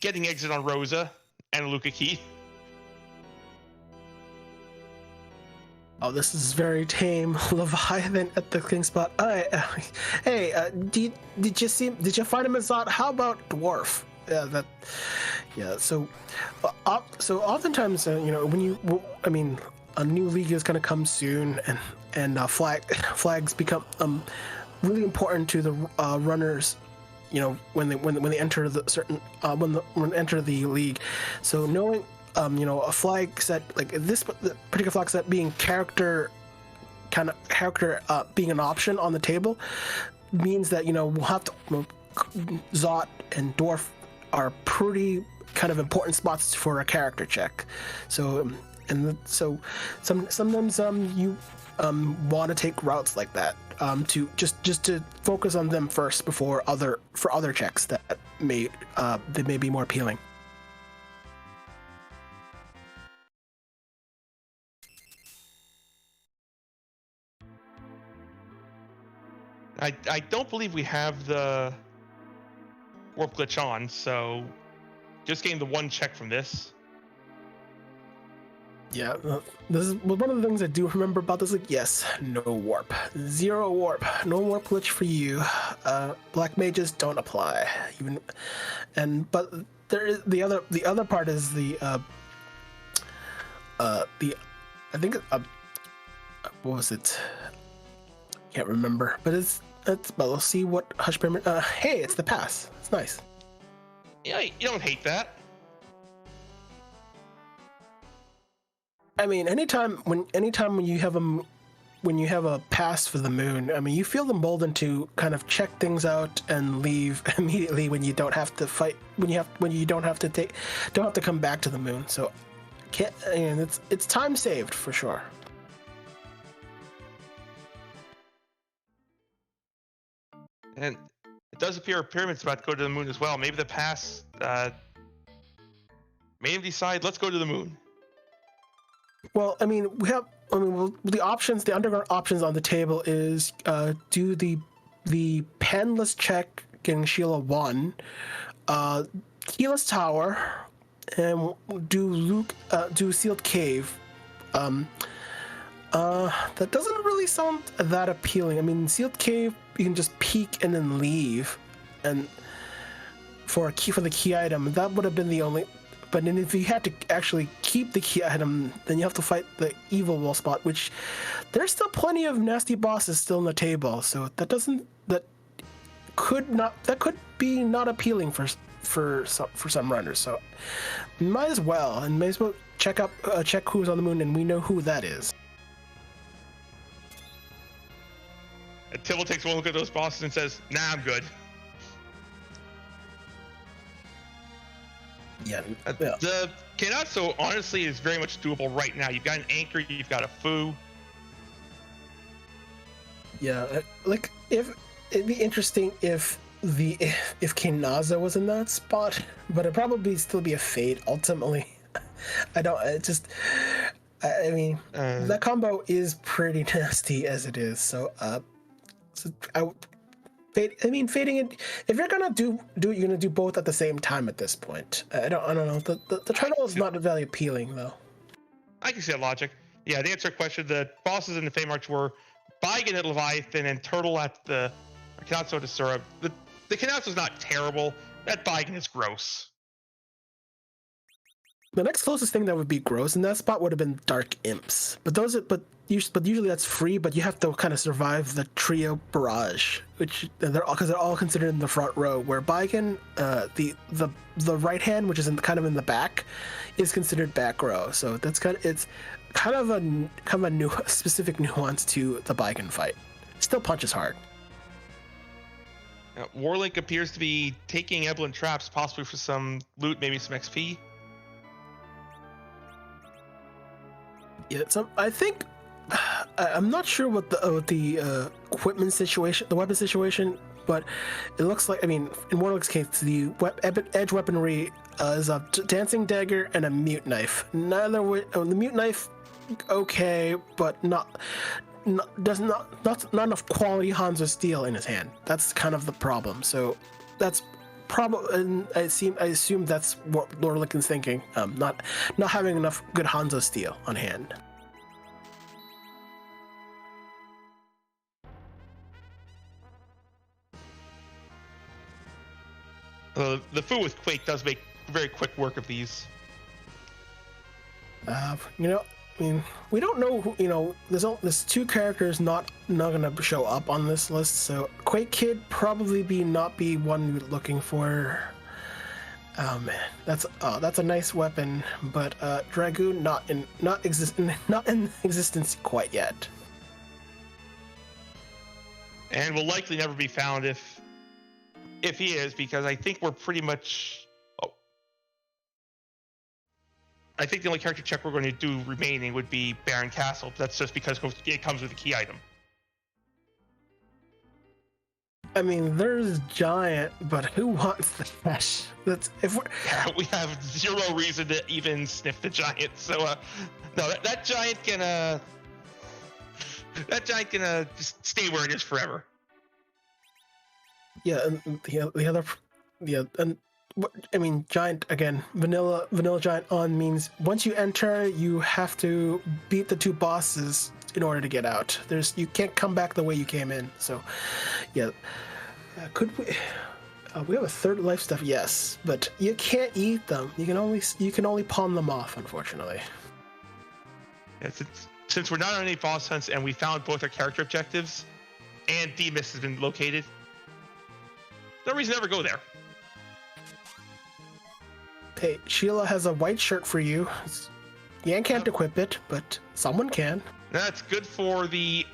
Speaker 1: Getting exit on Rosa and Luca Key.
Speaker 2: Oh, this is very tame. Leviathan at the king spot. Did you find him in Zot? How about Dwarf? So oftentimes, when a new league is going to come soon, and flags become really important to the runners when they enter the certain when they enter the league. So knowing a flag set like this particular flag set being character being an option on the table means that we'll have to Zot and Dwarf are pretty kind of important spots for a character check. So sometimes you want to take routes like that to just to focus on them first before other checks that may be more appealing.
Speaker 1: I don't believe we have the warp glitch on, so just getting the one check from this.
Speaker 2: Yeah, this is one of the things I do remember about this. Like, yes, no warp, 0 warp, no warp glitch for you. Black mages don't apply, but there is the other part is I think what was it? Can't remember, but but we'll see what Hush Pyramid. Hey, it's the pass. It's nice.
Speaker 1: Yeah, you don't hate that.
Speaker 2: I mean, anytime when you have a pass for the moon, I mean, you feel emboldened to kind of check things out and leave immediately when you don't have to fight, when you don't have to come back to the moon. So, it's time saved for sure.
Speaker 1: And it does appear a pyramid's about to go to the moon as well. Maybe the pass made him decide, let's go to the moon.
Speaker 2: Well, I mean, the options, the underground options on the table is do the penless check getting Sheila 1, keyless tower, and do sealed cave. That doesn't really sound that appealing. I mean, sealed cave, you can just peek and then leave, and for the key item, that would have been the only. But then if you had to actually keep the key item, then you have to fight the evil wall spot, which there's still plenty of nasty bosses still on the table. So that could be not appealing for some runners. So might as well check who's on the moon, and we know who that is.
Speaker 1: And Tibble takes one look at those bosses and says, "Nah, I'm good."
Speaker 2: Yeah.
Speaker 1: The Kenatsu honestly is very much doable right now. You've got an anchor, you've got a Fu.
Speaker 2: Yeah, like it'd be interesting if Kinaza was in that spot, but it'd probably still be a fade ultimately. That combo is pretty nasty as it is. So fading it. If you're gonna do it, you're gonna do both at the same time at this point. I don't know. The triangle is not very appealing though.
Speaker 1: I can see that logic. Yeah, to answer your question, the bosses in the Fey March were Baigan at Leviathan and Turtle at the Kenatsu to Syrup. The Kenatsu is not terrible. That Baigan is gross.
Speaker 2: The next closest thing that would be gross in that spot would have been Dark Imps, but usually that's free, but you have to kind of survive the trio barrage, which they're all considered in the front row. Where Baigan, the right hand, which is kind of in the back, is considered back row. So it's kind of a new specific nuance to the Baigan fight. Still punches hard.
Speaker 1: Warlock appears to be taking Evelyn traps, possibly for some loot, maybe some XP.
Speaker 2: Yeah, I think I'm not sure what the equipment situation, the weapon situation, but it looks like, I mean, in Warlock's case, the edge weaponry is a dancing dagger and a mute knife. The mute knife, okay, but not enough quality Hanzo steel in his hand. That's kind of the problem. So that's probably, and I assume that's what Warlock is thinking. Not having enough good Hanzo steel on hand.
Speaker 1: The Fu with Quake does make very quick work of these.
Speaker 2: I mean, we don't know who, there's two characters not gonna show up on this list, so Quake Kid probably not be one we're looking for. Oh man, that's a nice weapon, but Dragoon not in existence quite yet.
Speaker 1: And will likely never be found if he is, because I think we're pretty much. Oh, I think the only character check we're going to do remaining would be Baron Castle. That's just because it comes with a key item.
Speaker 2: I mean, there's Giant, but who wants the cash?
Speaker 1: We have zero reason to even sniff the Giant. So no, that Giant can just stay where it is forever.
Speaker 2: Yeah, and the other, and I mean, Giant again, vanilla Giant on means once you enter, you have to beat the two bosses in order to get out. You can't come back the way you came in. So, yeah, could we? We have a third life stuff, yes, but you can't eat them. You can only pawn them off, unfortunately.
Speaker 1: Yeah, since we're not on any boss hunts and we found both our character objectives, and Demas has been located, no reason to ever go there.
Speaker 2: Hey, Sheila has a white shirt for you. Yan can't equip it, but someone can.
Speaker 1: That's good for all the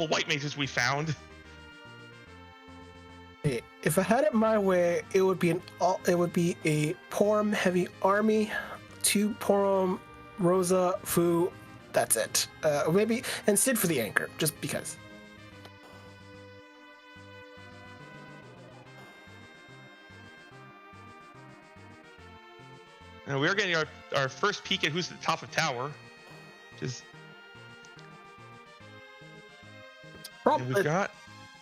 Speaker 1: white mages we found.
Speaker 2: Hey, if I had it my way, it would be a Porum heavy army, 2 Porum, Rosa, Fu. That's it. Maybe and Sid for the anchor, just because.
Speaker 1: And we're getting our first peek at who's at the top of tower. We've got.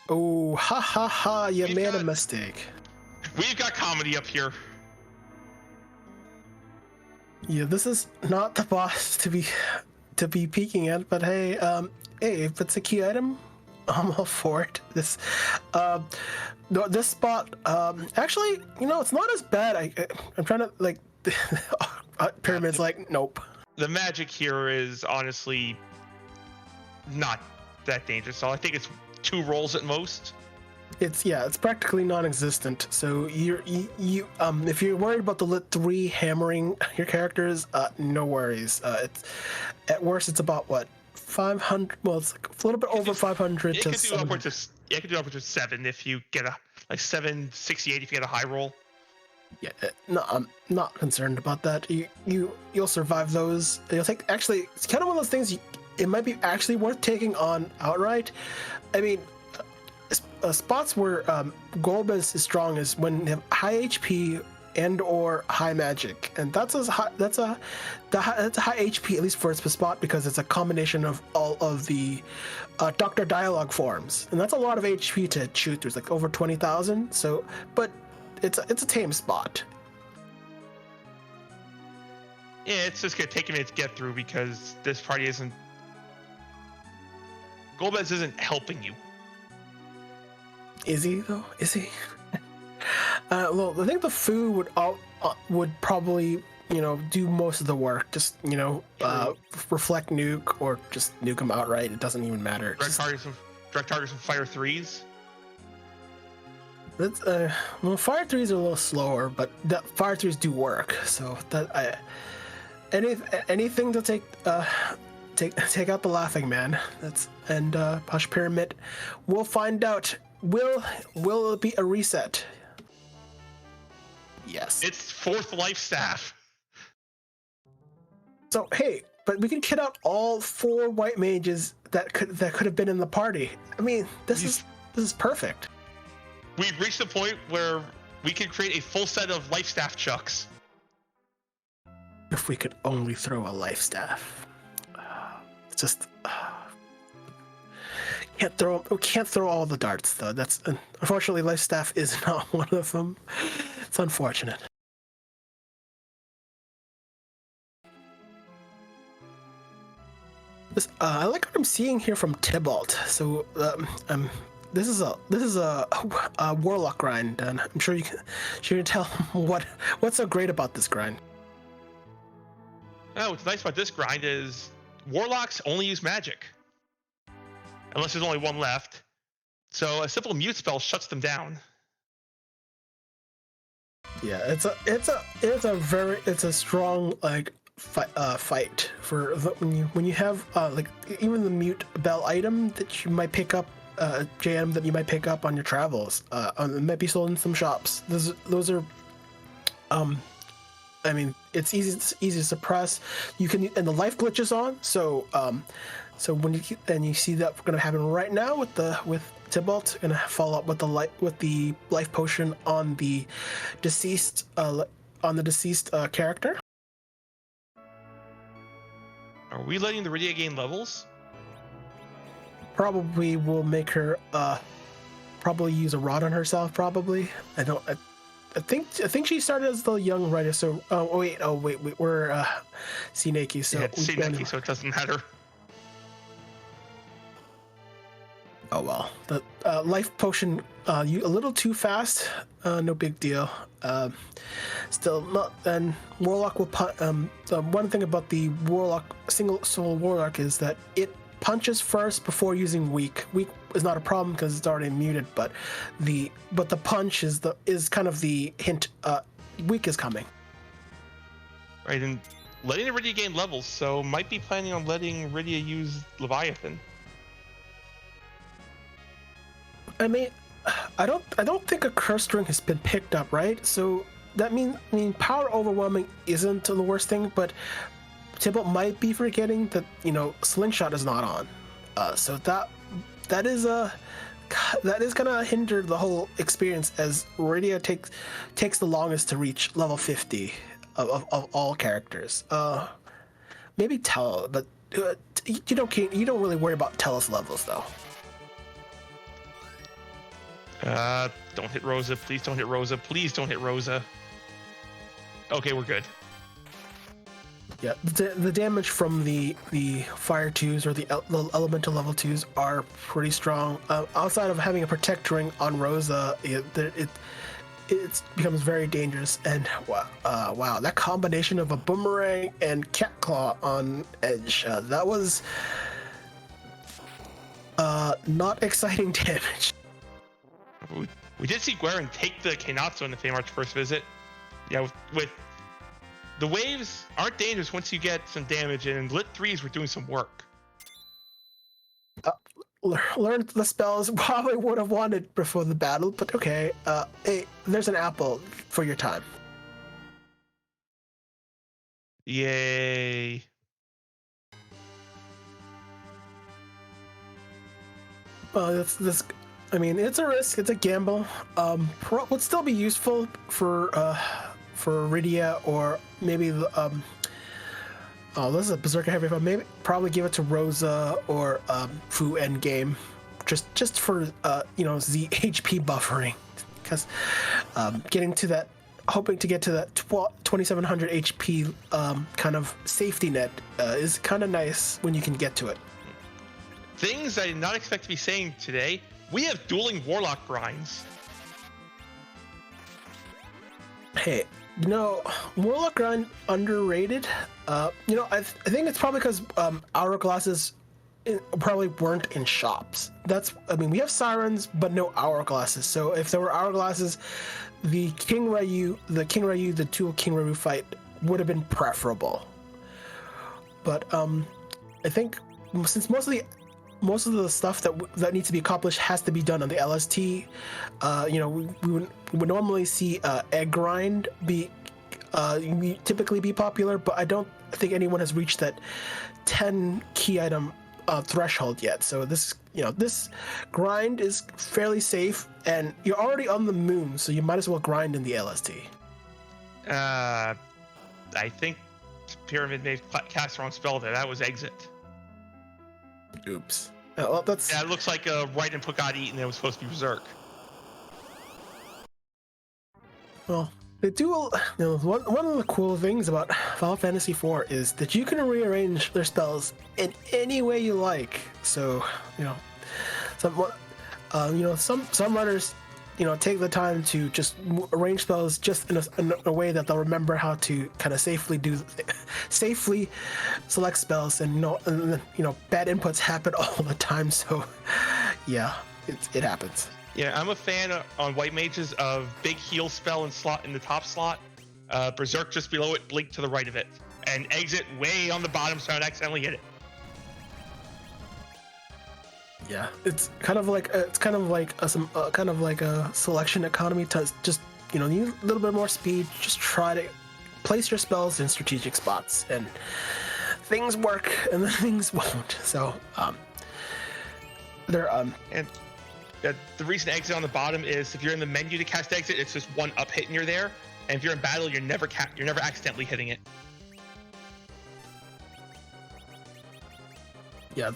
Speaker 2: Oh, ha ha ha! You made a mistake.
Speaker 1: We've got comedy up here.
Speaker 2: Yeah, this is not the boss to be peeking at, but hey, if it's a key item, I'm all for it. This spot, actually, it's not as bad. I'm trying to Pyramid's like, nope.
Speaker 1: The magic here is honestly not that dangerous. So I think it's 2 rolls at most.
Speaker 2: It's practically non-existent. So if you're worried about the lit 3 hammering your characters, no worries. It's at worst it's about what 500. Well, it's like a little bit over 500 to.
Speaker 1: It could do upwards of 7 if you get 768 if you get a high roll.
Speaker 2: Yeah, no, I'm not concerned about that. You'll survive those. Actually, it's kind of one of those things. It might be actually worth taking on outright. I mean, spots where Golbez is strong is when they have high HP and or high magic, and that's a high HP at least for its spot because it's a combination of all of the Doctor Dialogue forms, and that's a lot of HP to shoot through. It's like over 20,000. So, but it's a tame spot.
Speaker 1: Yeah, it's just gonna take a minute to get through because this party isn't. Golbez isn't helping you.
Speaker 2: Is he though? Is he? Well, I think the food would probably do most of the work. Just reflect nuke or just nuke him outright. It doesn't even matter.
Speaker 1: Direct targets from Fire 3s.
Speaker 2: That's Fire 3s are a little slower, but Fire 3s do work. So anything to take out the Laughing Man. And Hush Pyramid. We'll find out. Will it be a reset? Yes.
Speaker 1: It's 4th life staff.
Speaker 2: So hey, but we can kit out all 4 white mages that could have been in the party. I mean, this is perfect.
Speaker 1: We've reached the point where we can create a full set of life staff chucks.
Speaker 2: If we could only throw a life staff. It's just can't throw all the darts though. That's unfortunately life staff is not one of them. It's unfortunate. I like what I'm seeing here from Tybalt. So this is a Warlock grind, and I'm sure you can tell what's so great about this grind.
Speaker 1: Oh, what's nice about this grind is Warlocks only use magic. Unless there's only one left. So a simple mute spell shuts them down.
Speaker 2: Yeah, it's a strong like fight for when you have like even the mute bell item that you might pick up, JM that you might pick up on your travels. It might be sold in some shops. Those are I mean, it's easy to suppress. You can, and the life glitch is on, so when you see that going to happen right now with Tybalt, gonna follow up with the life potion on the deceased character.
Speaker 1: Are we letting the Rydia gain levels?
Speaker 2: Probably will make her probably use a rod on herself. Probably. I think she started as the young writer. So wait, we're Sineki. So
Speaker 1: yeah, it's Sineki, so it doesn't matter.
Speaker 2: Oh well, the life potion you a little too fast. No big deal. Still not. And Warlock will the one thing about the Warlock single soul Warlock is that it punches first before using weak. Weak is not a problem because it's already muted, but the punch is kind of the hint. Weak is coming.
Speaker 1: Right, and letting the Rydia gain levels, so might be planning on letting Rydia use Leviathan.
Speaker 2: I mean, I don't think a curse string has been picked up, right? So that means power overwhelming isn't the worst thing, but Tybalt might be forgetting that slingshot is not on. So that is gonna hinder the whole experience as Rydia takes the longest to reach level 50 of all characters. Maybe Tel, but you don't really worry about Tel's levels though.
Speaker 1: Don't hit Rosa. Please don't hit Rosa. Please don't hit Rosa. Okay, we're good.
Speaker 2: Yeah, the damage from the fire 2s or the elemental level 2s are pretty strong. Outside of having a protect ring on Rosa, it becomes very dangerous. And wow, that combination of a boomerang and cat claw on Edge, that was not exciting damage.
Speaker 1: We did see Guerin take the Kainatsu on the Feymarch's first visit. Yeah, with the waves aren't dangerous once you get some damage in, and Lit 3s were doing some work.
Speaker 2: Learned the spells probably would have wanted before the battle, but okay. Hey, there's an apple for your time.
Speaker 1: Yay.
Speaker 2: This. I mean, it's a risk. It's a gamble. Would still be useful for Rydia or maybe the this is a Berserker heavy. Maybe probably give it to Rosa or Fu Endgame, just for the HP buffering, because hoping to get to that 2700 HP kind of safety net is kind of nice when you can get to it.
Speaker 1: Things I did not expect to be saying today. We have dueling Warlock grinds.
Speaker 2: Hey, Warlock grind underrated. I think it's probably because hourglasses probably weren't in shops. We have sirens, but no hourglasses. So if there were hourglasses, the two King Ryu fight would have been preferable. But I think since most of the stuff that needs to be accomplished has to be done on the LST. We would normally see egg grind typically be popular, but I don't think anyone has reached that 10 key item threshold yet. So this grind is fairly safe, and you're already on the moon, so you might as well grind in the LST.
Speaker 1: I think Pyramid may cast the wrong spell there. That was exit.
Speaker 2: Oops. Well,
Speaker 1: it looks like right input got eaten. It was supposed to be Berserk.
Speaker 2: Well, they do. One of the cool things about Final Fantasy IV is that you can rearrange their spells in any way you like. So some runners, take the time to just arrange spells just in a way that they'll remember how to kind of safely select spells, and bad inputs happen all the time. So yeah, it happens.
Speaker 1: Yeah, I'm a fan on white mages of big heal spell and slot in the top slot, berserk just below it, blink to the right of it, and exit way on the bottom so I don't accidentally hit it.
Speaker 2: Yeah, it's kind of like a selection economy to just need a little bit more speed. Just try to place your spells in strategic spots, and things work and then things won't. So
Speaker 1: and the reason exit on the bottom is if you're in the menu to cast exit, it's just one up hit and you're there, and if you're in battle, you're never accidentally hitting it.
Speaker 2: Yeah,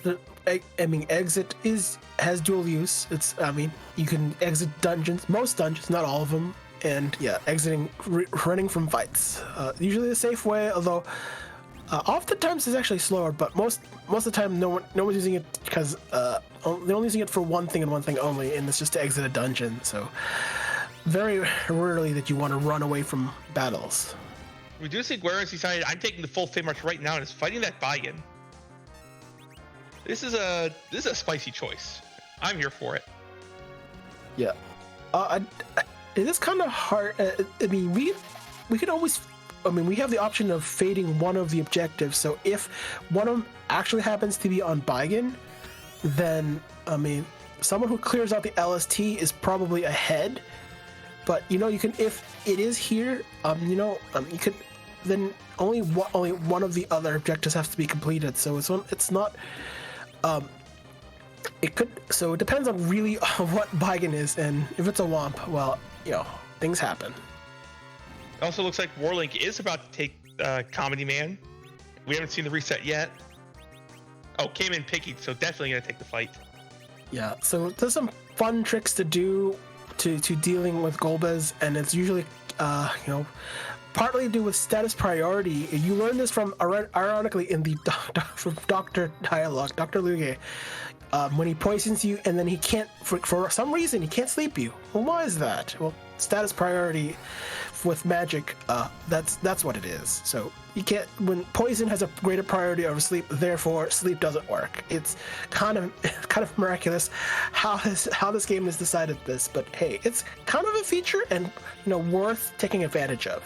Speaker 2: exit has dual use. You can exit dungeons, most dungeons, not all of them, and yeah, exiting, running from fights. Usually the safe way, although oftentimes it's actually slower. But most of the time, no one's using it because they're only using it for one thing and one thing only, and it's just to exit a dungeon. So very rarely that you want to run away from battles.
Speaker 1: Reducing Guerra's decided I'm taking the full Fey March right now and is fighting that Baigan. This is a spicy choice. I'm here for it.
Speaker 2: Yeah, it is kind of hard. We could always. We have the option of fading one of the objectives. So if one of them actually happens to be on Baigan, then someone who clears out the LST is probably ahead. But you can, if it is here, you could then only one of the other objectives has to be completed. So it's not. It depends on really what Baigan is, and if it's a Womp, well, things happen.
Speaker 1: It also looks like Warlock is about to take Comedy Man. We haven't seen the reset yet. Oh, came in picky, so definitely gonna take the fight.
Speaker 2: Yeah, so there's some fun tricks to do to dealing with Golbez, and it's usually partly to do with status priority. You learn this from, ironically, in the from Dr. Dialogue, Dr. Luge, when he poisons you and then he can't, for some reason, he can't sleep you. Well, why is that? Well, status priority with magic, that's what it is. So you can't, when poison has a greater priority over sleep, therefore sleep doesn't work. It's kind of miraculous how this game has decided this, but hey, it's kind of a feature and worth taking advantage of.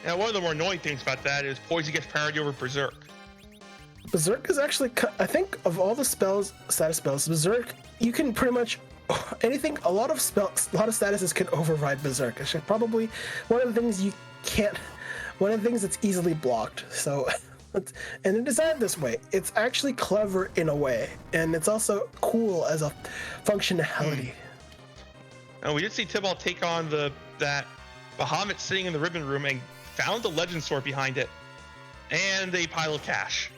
Speaker 1: Now, one of the more annoying things about that is poison gets priority over berserk.
Speaker 2: Berserk is actually, I think, of all the status spells, Berserk, you can pretty much anything. A lot of statuses can override Berserk. It's probably one of the things that's easily blocked. So, and it's designed this way. It's actually clever in a way, and it's also cool as a functionality.
Speaker 1: Now, we did see Tybalt take on that Bahamut sitting in the ribbon room and found the legend sword behind it, and a pile of cash.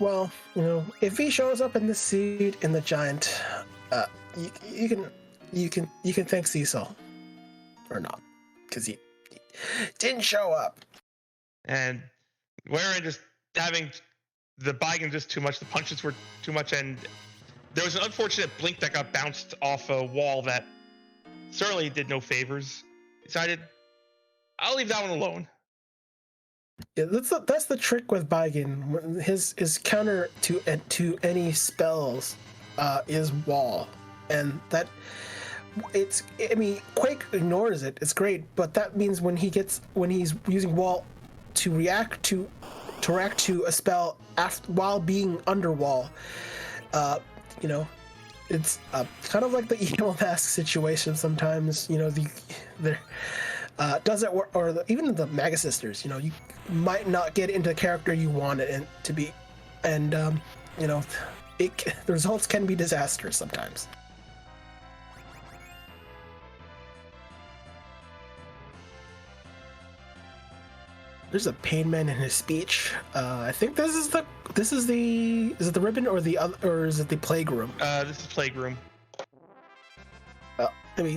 Speaker 2: Well, if he shows up in the seed in the giant, you can thank Cecil, or not, because he didn't show up.
Speaker 1: And Warren just having the Baigan just too much, the punches were too much, and there was an unfortunate blink that got bounced off a wall that certainly did no favors. Decided, I'll leave that one alone.
Speaker 2: Yeah, that's the trick with Baigan. His counter to any spells is wall, and that Quake ignores it. It's great, but that means when he's using wall to react to a spell while being under wall, it's kind of like the Evil Mask situation sometimes. Does it work, or even the Maga Sisters? You might not get into the character you want it to be, and the results can be disastrous sometimes. There's a pain man in his speech. I think is it the ribbon or the other, or is it the plague room?
Speaker 1: This is plague room.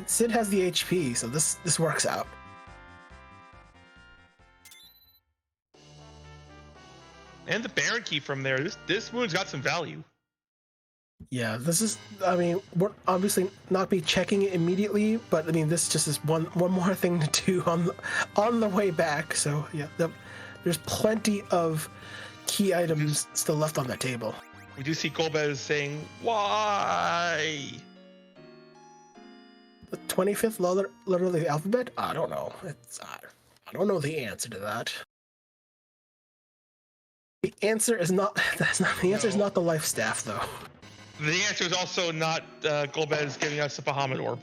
Speaker 2: Sid has the HP, so this works out.
Speaker 1: And the Baron key from there. This moon's got some value.
Speaker 2: Yeah, this is. I mean, we're obviously not be checking it immediately, but I mean, this just is one more thing to do on the way back. So yeah, there's plenty of key items still left on that table.
Speaker 1: We do see Golbez saying, "Why?"
Speaker 2: The 25th letter of the alphabet? I don't know. I don't know the answer to that. The answer is not. That's not the answer. Is not the life staff though.
Speaker 1: The answer is also not Golbez giving us a Bahamut orb.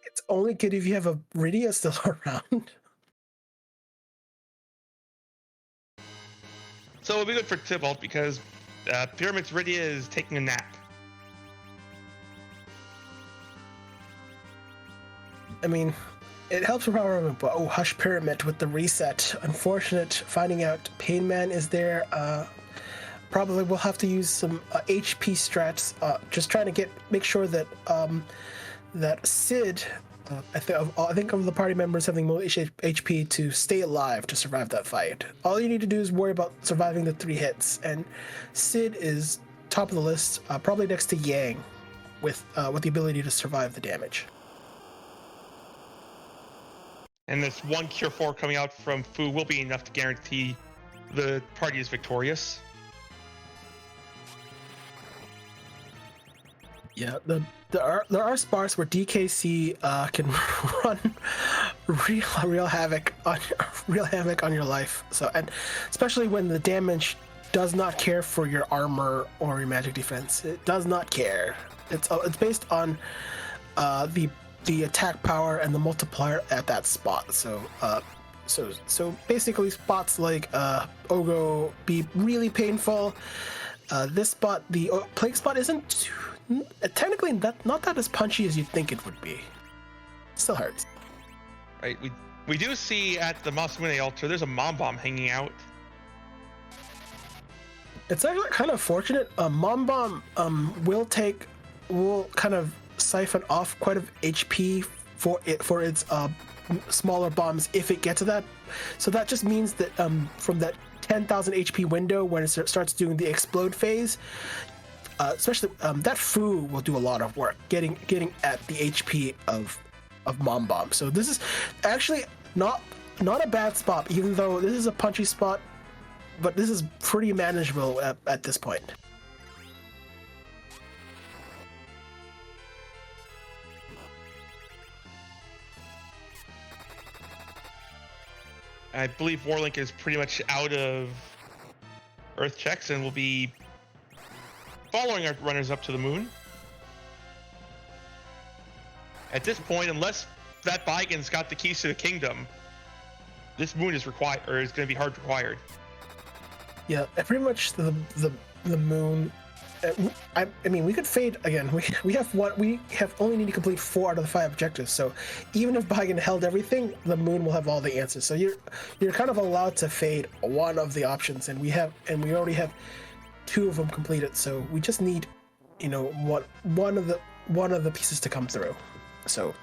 Speaker 2: It's only good if you have a Rydia still around.
Speaker 1: So it'll be good for Tybalt because Pyramid's Rydia is taking a nap.
Speaker 2: I mean, it helps for power movement, but Hush Pyramid with the reset. Unfortunate finding out Pain Man is there. Probably we'll have to use some HP strats. Just trying to make sure that that Sid, I think of the party members having more HP to stay alive to survive that fight. All you need to do is worry about surviving the 3 hits, and Sid is top of the list, probably next to Yang, with the ability to survive the damage.
Speaker 1: And this 1 Cure 4 coming out from Fu will be enough to guarantee the party is victorious.
Speaker 2: Yeah, there are spots where DKC can run real havoc on your life. So, and especially when the damage does not care for your armor or your magic defense. It does not care. It's based on the attack power and the multiplier at that spot. So so basically spots like Ogo be really painful. This spot, the plague spot, isn't technically not that as punchy as you'd think it would be. Still hurts.
Speaker 1: Right, we do see at the Masamune altar there's a Mom Bomb hanging out.
Speaker 2: It's actually kind of fortunate. Mom Bomb will kind of siphon off quite a HP for its smaller bombs if it gets to that. So that just means that from that 10,000 HP window when it starts doing the explode phase, especially that Fu will do a lot of work getting at the HP of Mom Bomb. So this is actually not a bad spot, even though this is a punchy spot, but this is pretty manageable at this point.
Speaker 1: I believe Warlock is pretty much out of Earth checks and will be following our runners up to the moon. At this point, unless that Baigen's got the keys to the kingdom, this moon is required, or is going to be hard required.
Speaker 2: Yeah, pretty much the moon. I mean, we could fade again. We have only need to complete 4 out of the 5 objectives. So even if Baigen held everything, the moon will have all the answers. So you're kind of allowed to fade one of the options, and we already have 2 of them completed. So we just need, one of the pieces to come through. So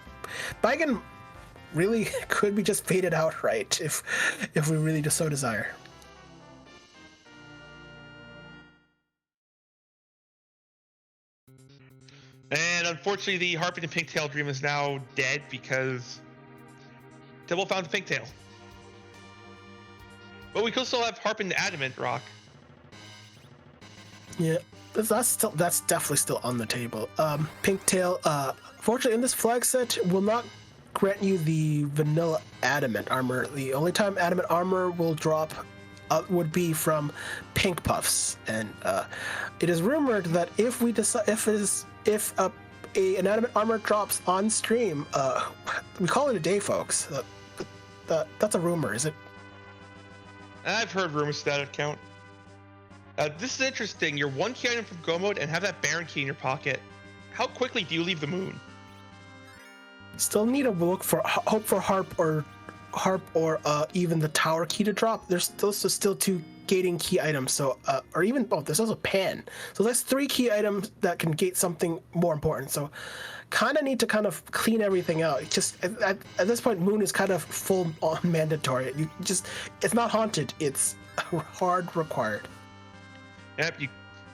Speaker 2: Baigen really could be just faded outright if we really just so desire.
Speaker 1: And unfortunately, the Harping and Pinktail dream is now dead because Tybalt found the Pinktail. But we could still have Harping the Adamant Rock.
Speaker 2: Yeah, that's definitely still on the table. Pinktail, fortunately, in this flag set, will not grant you the vanilla Adamant armor. The only time Adamant armor will drop would be from Pink Puffs, and it is rumored that if we decide if an Adamant armor drops on stream, we call it a day, folks. That's a rumor, is it?
Speaker 1: I've heard rumors to that account. This is interesting. You're 1 key item from Go mode and have that Baron key in your pocket. How quickly do you leave the moon?
Speaker 2: Still need to hope for Harp or even the Tower key to drop. There's still 2 gating key items. So or even there's also Pan. So that's 3 key items that can gate something more important. So kind of need to kind of clean everything out. Just at this point, Moon is kind of full on mandatory. It's not haunted. It's hard required.
Speaker 1: Yep,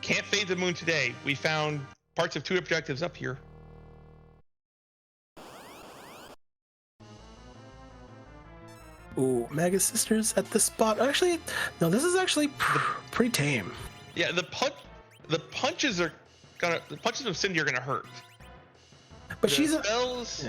Speaker 1: can't fade the moon today. We found parts of 2 objectives up here.
Speaker 2: Ooh, Mega Sisters at this spot. Actually, no, this is actually pretty tame.
Speaker 1: Yeah, the punches of Cindy are gonna hurt.
Speaker 2: But she's
Speaker 1: spells,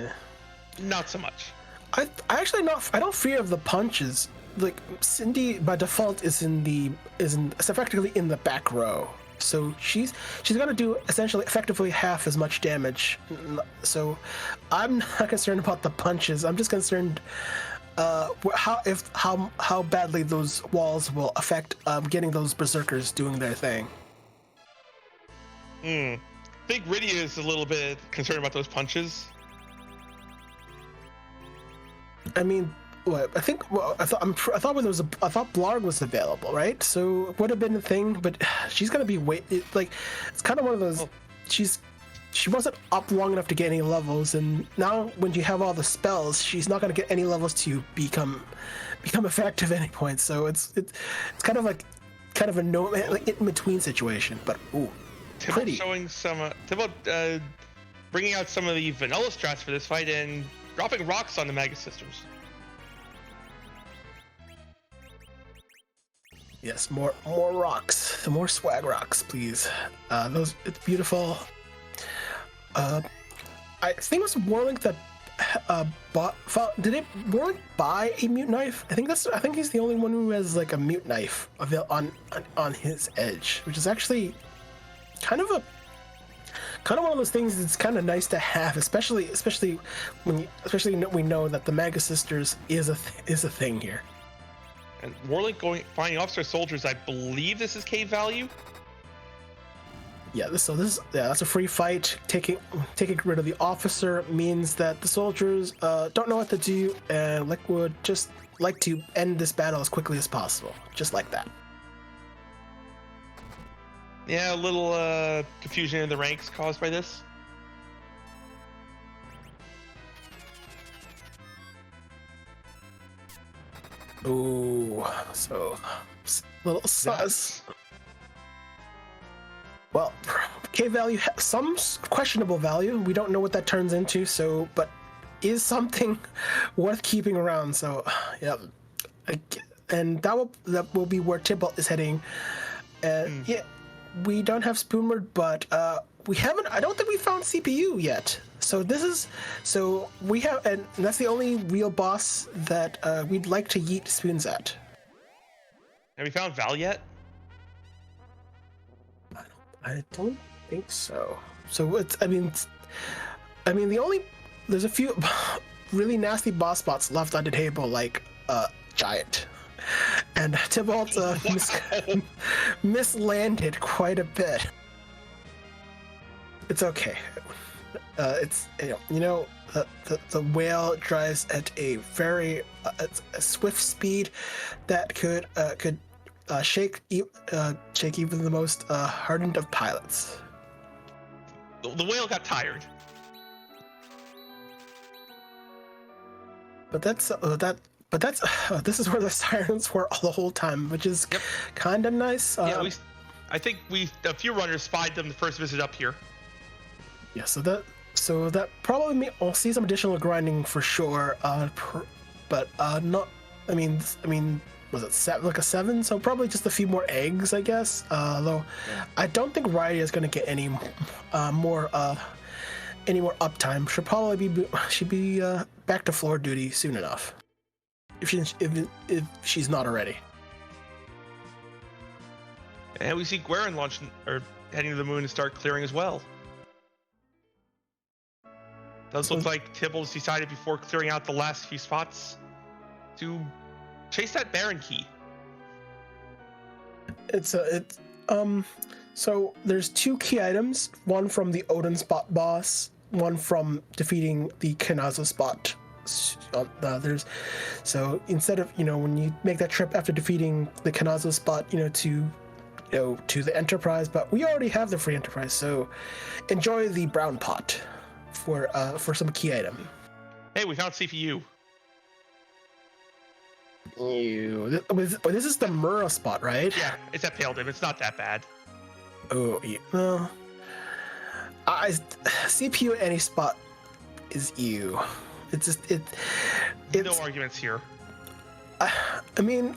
Speaker 1: not so much.
Speaker 2: I actually I don't fear of the punches. Like Cindy by default is effectively in the back row. So she's gonna do essentially effectively half as much damage. So I'm not concerned about the punches. I'm just concerned how badly those walls will affect getting those berserkers doing their thing.
Speaker 1: I think Rydia is a little bit concerned about those punches.
Speaker 2: I mean, what I think? Well, I thought Blarg was available, right? So it would have been a thing, but she's gonna be it's kind of one of those. She wasn't up long enough to get any levels, and now when you have all the spells, she's not gonna get any levels to become effective at any point. So it's kind of a no like in between situation. But ooh, pretty.
Speaker 1: Showing some Tybalt bringing out some of the vanilla strats for this fight and dropping rocks on the Mega Sisters.
Speaker 2: Yes, more rocks. The more swag rocks, please. It's beautiful. I think it was Warlock that did Warlock buy a mute knife? I think he's the only one who has like a mute knife on his edge, which is actually kind of one of those things that's kind of nice to have, especially when we know that the Mega Sisters is a thing here.
Speaker 1: And Warlock finding officer soldiers, I believe this is cave value.
Speaker 2: Yeah, that's a free fight. Taking rid of the officer means that the soldiers don't know what to do, and would just like to end this battle as quickly as possible, just like that.
Speaker 1: Yeah, a little confusion in the ranks caused by this.
Speaker 2: Ooh, so little sus. Well, K value has some questionable value. We don't know what that turns into. So, but is something worth keeping around. So, yeah, and that will be where Tybalt is heading. Yeah, we don't have Spoonward, but we haven't. I don't think we found CPU yet. So we have, and that's the only real boss that we'd like to yeet spoons at.
Speaker 1: Have we found Val yet?
Speaker 2: I don't think so. So there's a few really nasty boss spots left on the table, like Giant, and Tybalt mislanded quite a bit. It's okay. It's the whale drives at a very a swift speed that could shake even the most hardened of pilots.
Speaker 1: The whale got tired.
Speaker 2: But this is where the sirens were all the whole time, which is kind of nice.
Speaker 1: Yeah, I think a few runners spied them the first visit up here.
Speaker 2: Yeah, so that probably means I'll see some additional grinding for sure. But not. I mean, was it like a 7? So probably just a few more eggs, I guess. Though, I don't think Rydia is going to get any more uptime. She'd be back to floor duty soon enough, if she's not already.
Speaker 1: And we see Guerin heading to the moon and start clearing as well. Does look like Tybalt's decided before clearing out the last few spots to chase that Baron key.
Speaker 2: So there's 2 key items, one from the Odin spot boss, one from defeating the Kanazo spot. So instead of, when you make that trip after defeating the Kanazo spot, to the Enterprise, but we already have the free Enterprise, so enjoy the brown pot for some key item.
Speaker 1: Hey, we found CPU.
Speaker 2: Ew. This is the Mura spot, right?
Speaker 1: Yeah, it's at Pale Dim. It's not that bad.
Speaker 2: Oh, yeah. Well, CPU at any spot is you. It's just it's
Speaker 1: No arguments here.
Speaker 2: I mean,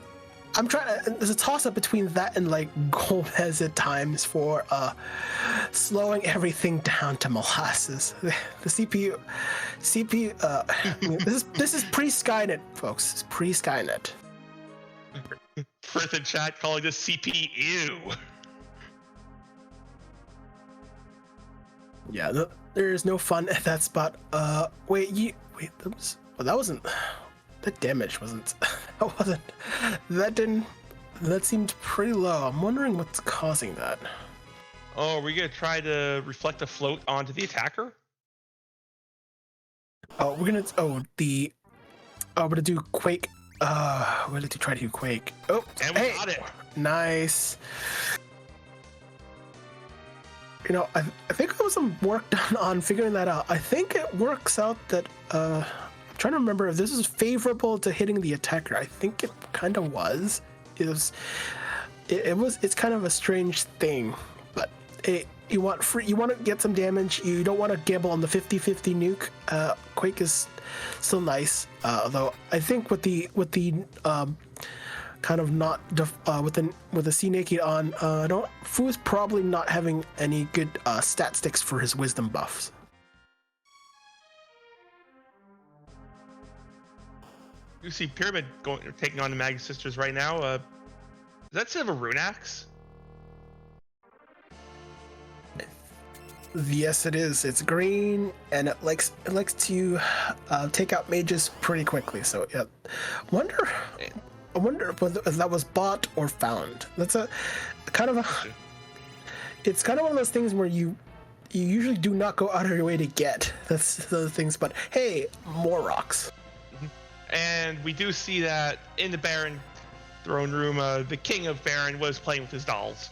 Speaker 2: I'm trying to. There's a toss up between that and like Gomez at times for slowing everything down to molasses. The CPU. I mean, this is pre Skynet, folks. It's pre Skynet.
Speaker 1: Frith in chat calling this CPU.
Speaker 2: Yeah, there's no fun at that spot. Wait, that wasn't. That damage wasn't. That wasn't. That didn't. That seemed pretty low. I'm wondering what's causing that.
Speaker 1: Oh, are we gonna try to reflect a float onto the attacker?
Speaker 2: Oh, we're gonna. Oh, we're gonna do Quake. We're gonna try to do Quake. Oh,
Speaker 1: and we got it.
Speaker 2: Nice. You know, I think there was some work done on figuring that out. I think it works out that I'm trying to remember if this is favorable to hitting the attacker. I think it kind of was. It's kind of a strange thing, but you want to get some damage. You don't want to gamble on the 50-50 nuke. Quake is still nice, although I think with the kind of not with the C naked on, Fu's probably not having any good stat sticks for his wisdom buffs.
Speaker 1: You see Pyramid taking on the Mag Sisters right now. Is that set of a rune axe?
Speaker 2: Yes, it is. It's green and it likes to take out mages pretty quickly. So yeah, I wonder if that was bought or found. That's a kind of a. It's kind of one of those things where you usually do not go out of your way to get. That's the things. But hey, more rocks.
Speaker 1: And we do see that in the Baron throne room, the King of Baron was playing with his dolls.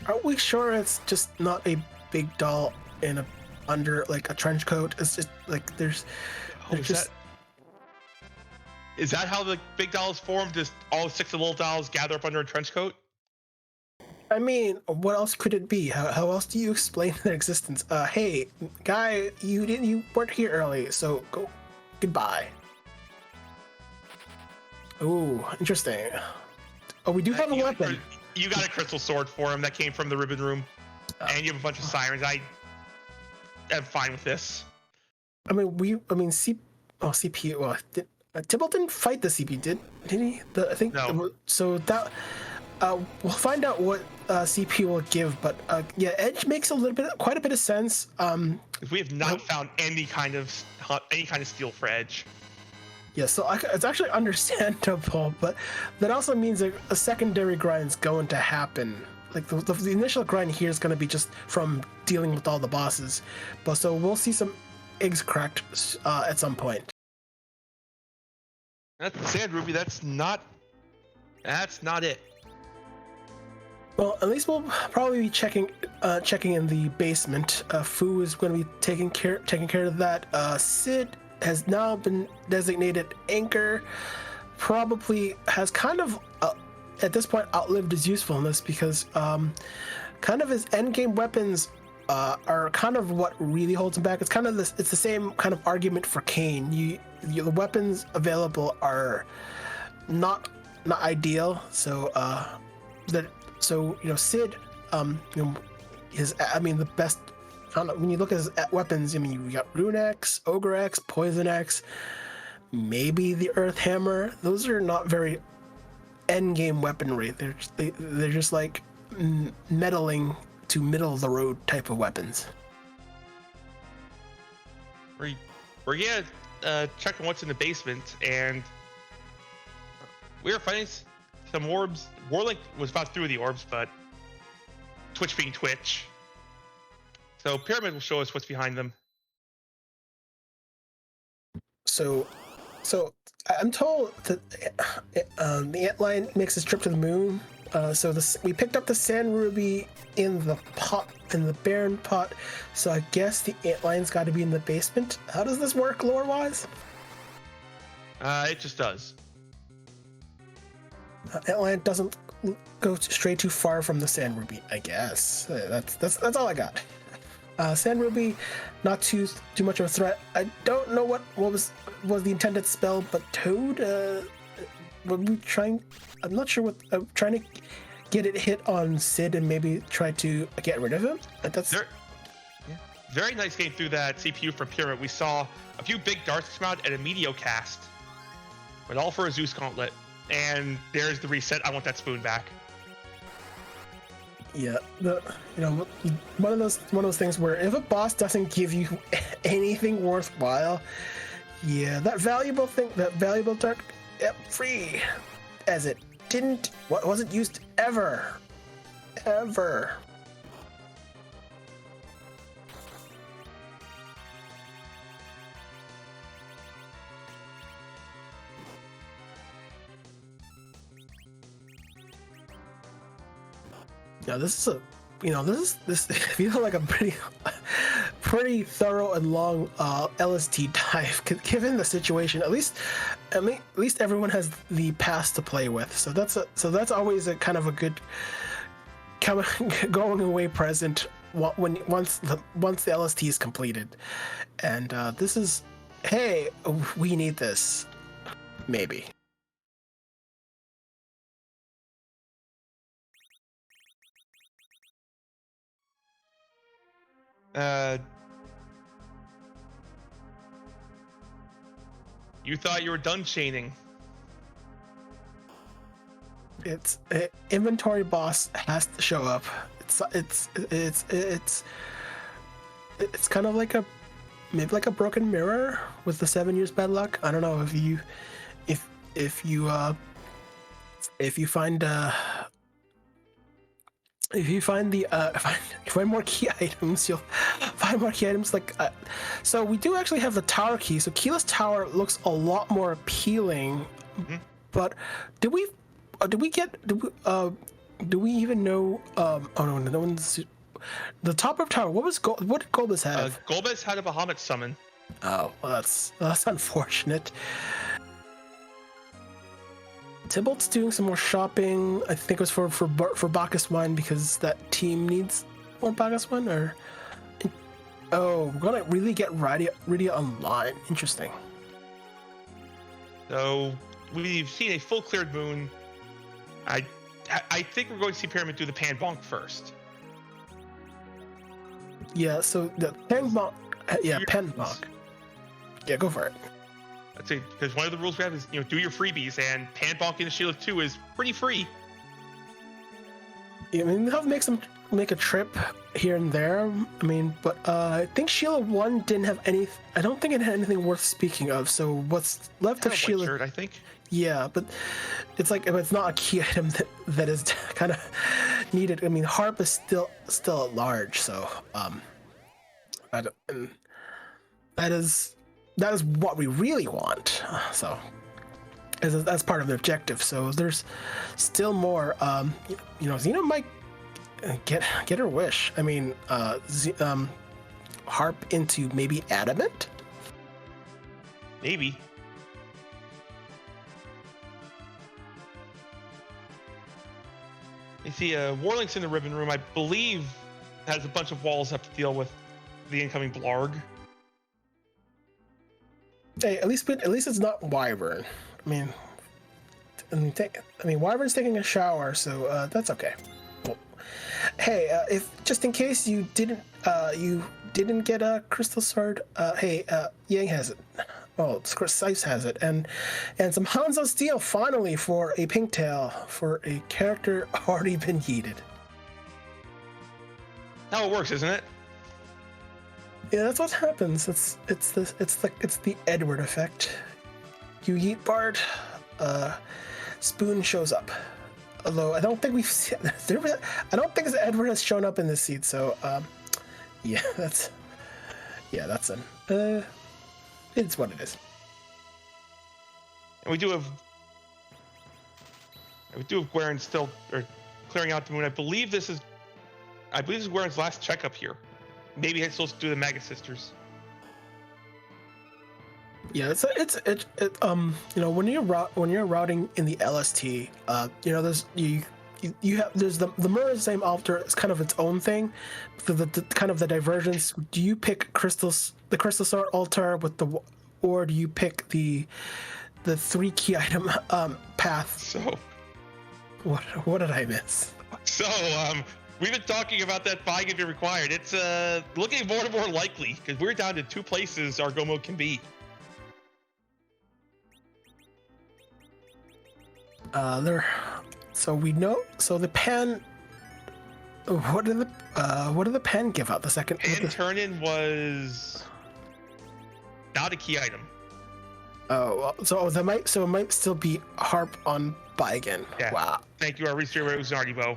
Speaker 2: Are we sure it's just not a big doll in under like a trench coat? It's just like there's just.
Speaker 1: Is that how the big dolls formed? Just all 6 little dolls gather up under a trench coat?
Speaker 2: I mean, what else could it be? How else do you explain their existence? Hey, guy, you weren't here early, so go. Goodbye. Ooh, interesting. Oh, we do have a weapon.
Speaker 1: You got a crystal sword for him that came from the ribbon room, and you have a bunch of sirens. I am fine with this.
Speaker 2: I mean, CPU. Well, Tibble didn't fight the CPU, did he? I think
Speaker 1: no.
Speaker 2: So that we'll find out what CPU will give, but yeah, Edge makes quite a bit of sense.
Speaker 1: We have not found any kind of steel for Edge.
Speaker 2: Yeah, so it's actually understandable, but that also means that a secondary grind is going to happen. Like the initial grind here is going to be just from dealing with all the bosses, but so we'll see some eggs cracked at some point.
Speaker 1: That's Sand Ruby. That's not it.
Speaker 2: Well, at least we'll probably be checking in the basement. Fu is going to be taking care of that. Sid has now been designated anchor. Probably has kind of at this point outlived his usefulness because kind of his endgame weapons are kind of what really holds him back. It's kind of this. It's the same kind of argument for Kane. The weapons available are not ideal. So Sid is the best. I don't know, when you look at his weapons, I mean, you got Rune Axe, Ogre Axe, Poison Axe, maybe the Earth Hammer. Those are not very endgame weaponry. They're just like meddling to middle of the road type of weapons.
Speaker 1: We're checking what's in the basement, and we were finding some orbs. Warlock was about through the orbs, but Twitch being Twitch. So Pyramid will show us what's behind them.
Speaker 2: So I'm told that the Antlion makes his trip to the moon. We picked up the Sand Ruby in the Baron pot. So I guess the Antlion's got to be in the basement. How does this work lore-wise?
Speaker 1: It just does.
Speaker 2: Antlion doesn't go straight too far from the Sand Ruby, I guess. That's all I got. Sand Ruby, not too much of a threat. I don't know what was the intended spell, but Toad, were we trying? I'm not sure what. I'm trying to get it hit on Sid and maybe try to get rid of him. That's
Speaker 1: very nice game through that CPU from Pyramid. We saw a few big darts come out at a Meteor cast, but all for a Zeus Gauntlet. And there's the reset. I want that spoon back.
Speaker 2: Yeah, one of those things where if a boss doesn't give you anything worthwhile, yeah, that valuable dart, yep, free, as it wasn't used ever. Yeah, this feels like a pretty thorough and long LST dive. Given the situation, at least everyone has the past to play with. So that's always a kind of a good going away present once the LST is completed. And this is, hey, we need this, maybe.
Speaker 1: You thought you were done chaining.
Speaker 2: It's inventory boss has to show up. It's kind of like maybe like a broken mirror with the 7 years bad luck. I don't know if you find more key items, you'll find more key items. So we do actually have the tower key. So Keyless Tower looks a lot more appealing. Mm-hmm. But do we even know? Oh no one's. The top of tower. What did Golbez have?
Speaker 1: Golbez had a Bahamut summon.
Speaker 2: Oh, well, that's unfortunate. Tybalt's doing some more shopping. I think it was for Bacchus wine because that team needs more Bacchus wine. We're gonna really get Rydia online. Interesting.
Speaker 1: So we've seen a full cleared moon. I think we're going to see Pyramid do the Pan Bonk first.
Speaker 2: Yeah. So the Pan Bonk. Yeah, Pan Bonk. Yeah, go for it.
Speaker 1: I'd say because one of the rules we have is do your freebies, and Pan Bonk in the Shield of 2 is pretty free.
Speaker 2: Yeah, I mean, they'll make a trip here and there. I mean, but I think Shield of 1 didn't have any. I don't think it had anything worth speaking of. So what's left of Shield?
Speaker 1: Shirt, I think.
Speaker 2: Yeah, but it's like it's not a key item that is kind of needed. I mean, Harp is still at large, so that is what we really want. So that's part of the objective. So there's still more. Xena might get her wish. I mean, Harp into maybe Adamant.
Speaker 1: Maybe. You see, Warlink's in the Ribbon Room. I believe has a bunch of walls up to deal with the incoming Blarg.
Speaker 2: Hey, at least it's not Wyvern. I mean, Wyvern's taking a shower, so that's okay. Well, hey, if just in case you didn't get a Crystal Sword, Yang has it. Well, Scythe has it, and some Hanzo Steel finally for a Pinktail for a character already been yeeted.
Speaker 1: How it works, isn't it?
Speaker 2: Yeah, that's what happens. It's the Edward effect. You yeet Bard, Spoon shows up. Although I don't think we've seen, I don't think Edward has shown up in this seed. So that's it's what it is.
Speaker 1: And we do have Guerin still clearing out the moon. I believe this is Guerin's last checkup here. Maybe he's supposed to do the Magus Sisters.
Speaker 2: Yeah, when you're routing in the LST, there's you you have there's the mirror is the same altar. It's kind of its own thing. The kind of the divergence. Do you pick the crystal sword altar with or do you pick the 3 key item path?
Speaker 1: So
Speaker 2: what did I miss?
Speaker 1: So we've been talking about that buying if you're required. It's looking more and more likely because we're down to 2 places Argomo can be.
Speaker 2: So we know. So the pan. What did the pan give out? The second.
Speaker 1: Pan turn-in was not a key item.
Speaker 2: Oh, so it might still be harp on buy again.
Speaker 1: Yeah.
Speaker 2: Wow.
Speaker 1: Thank you, our restreamer. It was Nardibo.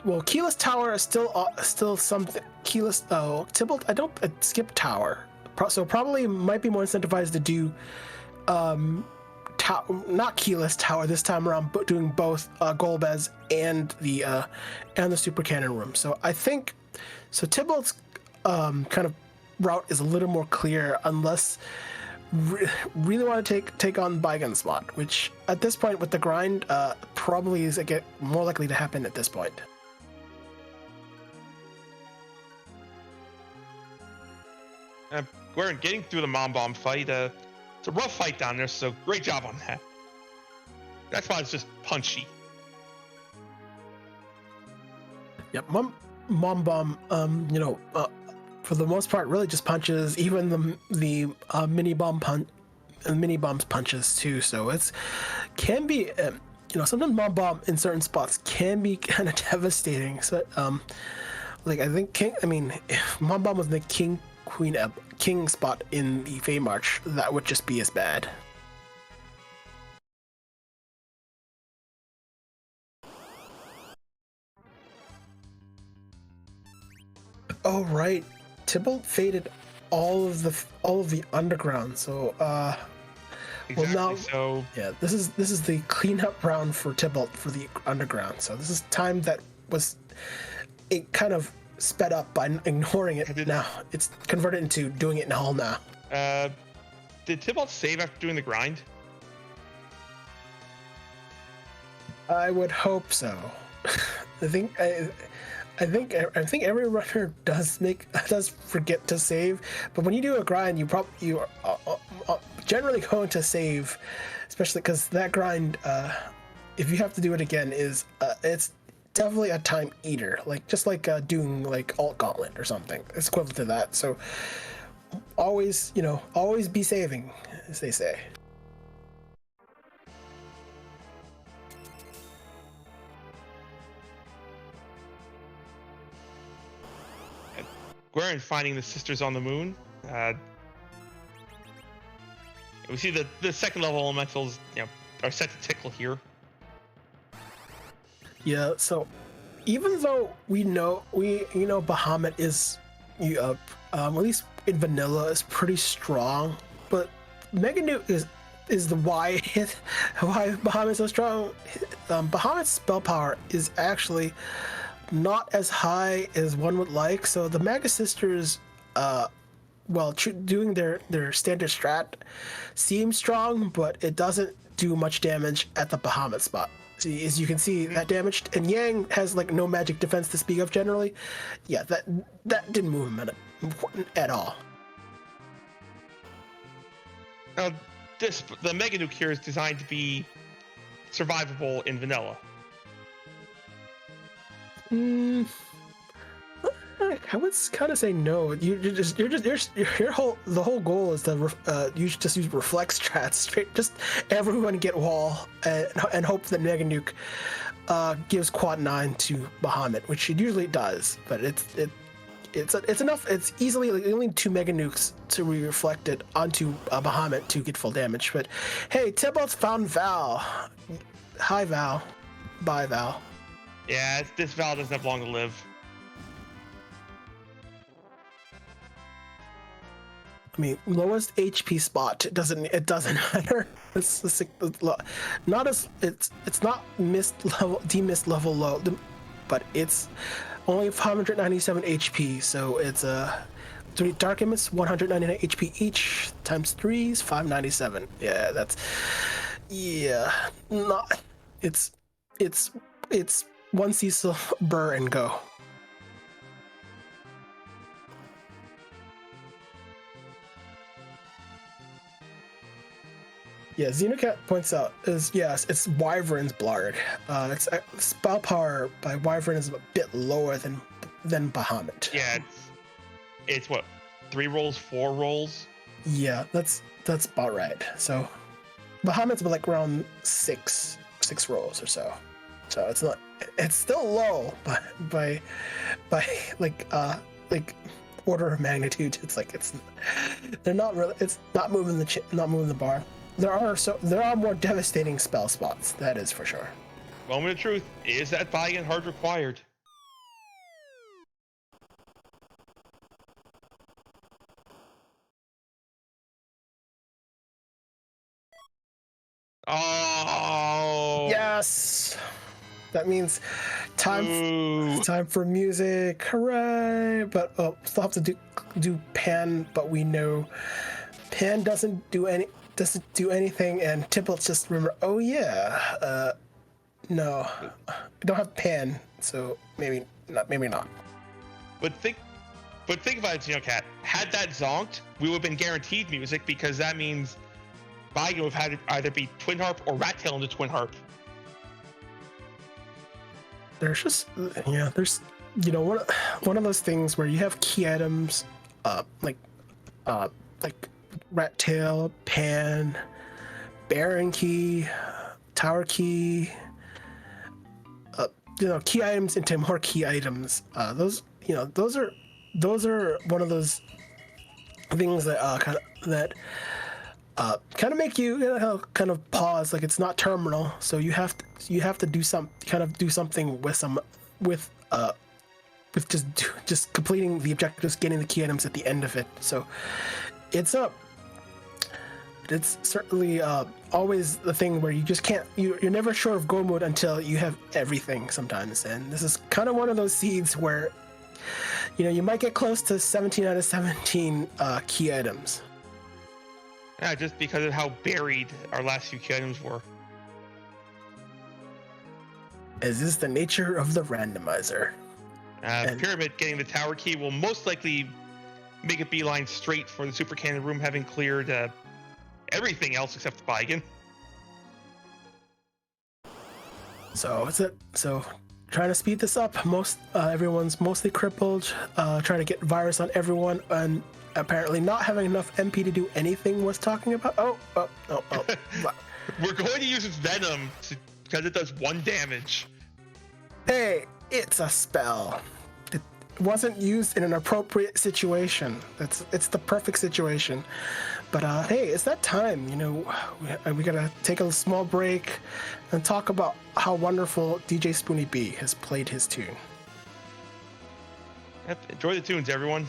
Speaker 2: Well, keyless tower is still something. Keyless. Oh, Tybalt. I don't skip tower. So probably might be more incentivized to do, not keyless tower this time around, but doing both Golbez and the super cannon room. So I think Tybalt's kind of route is a little more clear unless really want to take on Baigan spot, which at this point with the grind probably is more likely to happen at this point.
Speaker 1: We're getting through the mom bomb fight. It's a rough fight down there, so great job on that. That's why it's just punchy.
Speaker 2: Yep, mom bomb. For the most part, really just punches. Even the mini bombs punches too. So can be sometimes mom bomb in certain spots can be kind of devastating. So I think if mom bomb was in the king spot in the Fey March, that would just be as bad. Oh right. Tybalt faded all of the underground, so
Speaker 1: Exactly.
Speaker 2: well now,
Speaker 1: So
Speaker 2: yeah, this is the cleanup round for Tybalt for the underground. So this is time that it kind of sped up by ignoring it. Now it's converted into doing it in hall now.
Speaker 1: did Tybalt save after doing the grind?
Speaker 2: I would hope so. I think every runner does forget to save, but when you do a grind, you are generally going to save, especially because that grind, if you have to do it again, it's definitely a time eater, just like doing alt gauntlet or something. It's equivalent to that. So always be saving, as they say.
Speaker 1: Gwaren finding the sisters on the moon. We see the second level elementals, are set to tickle here.
Speaker 2: Yeah. So even though we know Bahamut is, at least in vanilla, is pretty strong, but Mega Nuke is the why Bahamut is so strong. Bahamut's spell power is actually not as high as one would like, so the Maga Sisters, doing their standard strat seems strong, but it doesn't do much damage at the Bahamut spot. See, as you can see, that damage, and Yang has no magic defense to speak of generally. Yeah, that didn't move him at all.
Speaker 1: Now, the Mega Nuke here is designed to be survivable in vanilla.
Speaker 2: I would kind of say no. The whole goal is to you should just use reflex strats straight. Just everyone get wall and hope that Mega Nuke gives quad 9 to Bahamut, which it usually does. But it's enough. It's easily only 2 Mega Nukes to be reflected onto Bahamut to get full damage. But hey, Tybalt's found Val. Hi Val. Bye Val.
Speaker 1: Yeah, this Val doesn't have long to live.
Speaker 2: I mean, lowest HP spot. It doesn't matter. It's not demist level low, but it's only 597 HP. So it's 3 Dark Imps, 199 HP each times 3 is 597. Yeah, it's one Cecil, burr, and go. Yeah, Xenocat points out is yes, it's Wyvern's Blard. Its spell power by Wyvern is a bit lower than Bahamut.
Speaker 1: Yeah, it's what, 3 rolls, 4 rolls?
Speaker 2: Yeah, that's about right. So Bahamut's like around six rolls or so. So it's still low, but by like order of magnitude, they're not really, it's not moving the bar. There are more devastating spell spots, that is for sure.
Speaker 1: Moment of truth, is that buy-in hard required? Oh
Speaker 2: yes, that means time for music. Hooray! But still have to do Pan, but we know Pan doesn't do anything, and Tibble's just remember. Oh yeah, no, I don't have Pan, so maybe not.
Speaker 1: But think about it, Cat. Had that zonked, we would have been guaranteed music, because that means Baigan would have had to either be Twin Harp or Rat Tail into Twin Harp.
Speaker 2: There's just there's one of those things where you have key items, like Rat Tail, Pan, Baron Key, Tower Key. Key items into more key items. Those are one of those things that kind of make you kind of pause, like it's not terminal, so you have to do something with just completing the objectives, getting the key items at the end of it. So it's certainly always the thing where you just can't, you're never sure of go mode until you have everything sometimes, and this is kind of one of those seeds where you might get close to 17 out of 17 key items.
Speaker 1: Yeah, just because of how buried our last few key items were.
Speaker 2: Is this the nature of the randomizer?
Speaker 1: Pyramid getting the tower key will most likely make a beeline straight for the super cannon room, having cleared everything else except the Baigan.
Speaker 2: So trying to speed this up. Everyone's mostly crippled. Trying to get virus on everyone, and apparently not having enough MP to do anything was talking about. Oh.
Speaker 1: We're going to use its venom because it does 1 damage.
Speaker 2: Hey, it's a spell. It wasn't used in an appropriate situation. It's the perfect situation. But hey, it's that time. We gotta take a small break and talk about how wonderful DJ Spoony B has played his tune.
Speaker 1: Yep, enjoy the tunes, everyone.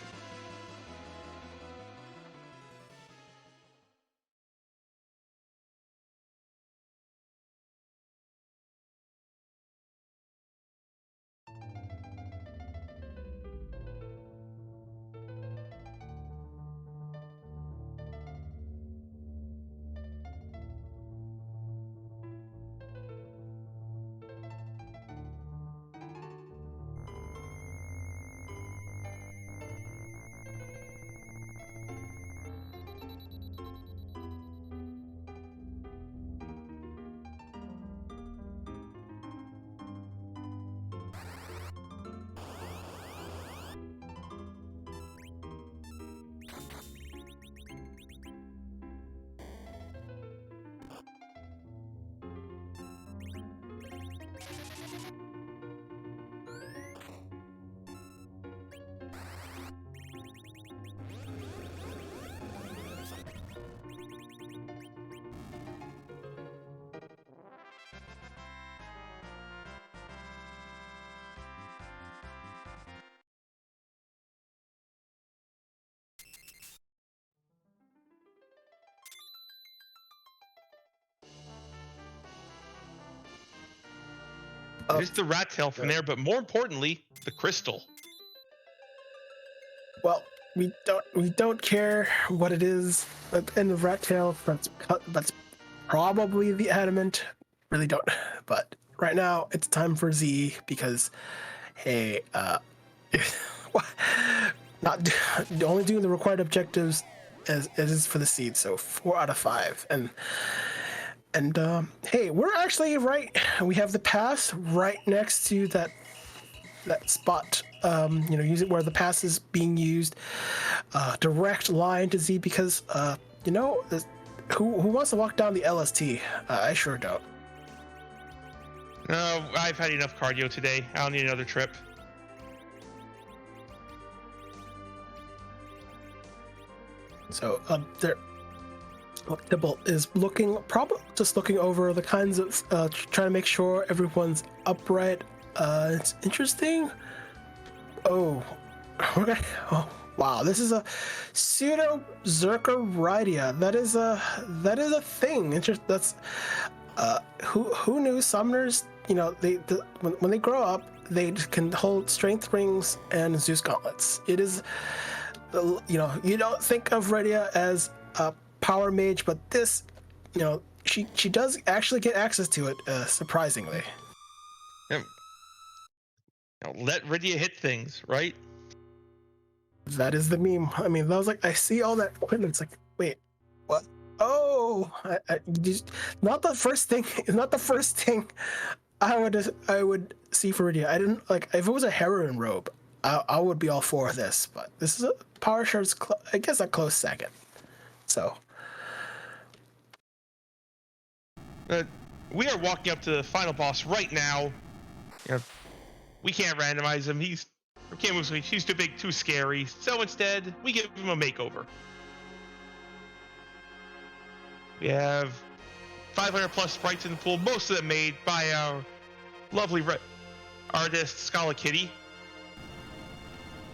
Speaker 1: There's the rat tail from there, but more importantly, the crystal.
Speaker 2: Well, we don't care what it is in the rat tail. That's probably the adamant. Really don't. But right now it's time for Z because, hey, not only doing the required objectives as is for the seed, so 4 out of 5, and hey, we're actually right. We have the pass right next to that spot. Use it where the pass is being used. Direct line to Z because who wants to walk down the LST? I sure don't.
Speaker 1: No, I've had enough cardio today. I don't need another trip.
Speaker 2: So Tybalt is probably just looking over the kinds of trying to make sure everyone's upright. It's interesting. Oh, okay. Oh, wow. This is a pseudo Zerkaridia. That is a thing. That's who knew summoners? When they grow up, they can hold strength rings and Zeus gauntlets. It is, you don't think of Radia as a power mage, but this, she does actually get access to it, surprisingly.
Speaker 1: Let Rydia hit things, right?
Speaker 2: That is the meme. I mean, that was like, I see all that equipment. It's like, wait, what? Oh, not the first thing. It's not the first thing I would see for Rydia. I didn't like if it was a heroine robe, I would be all for this. But this is a power shard's, I guess, a close second. So.
Speaker 1: We are walking up to the final boss right now. We can't randomize him. He's too big, too scary. So instead, we give him a makeover. We have 500 plus sprites in the pool, most of them made by our lovely artist, Scala Kitty.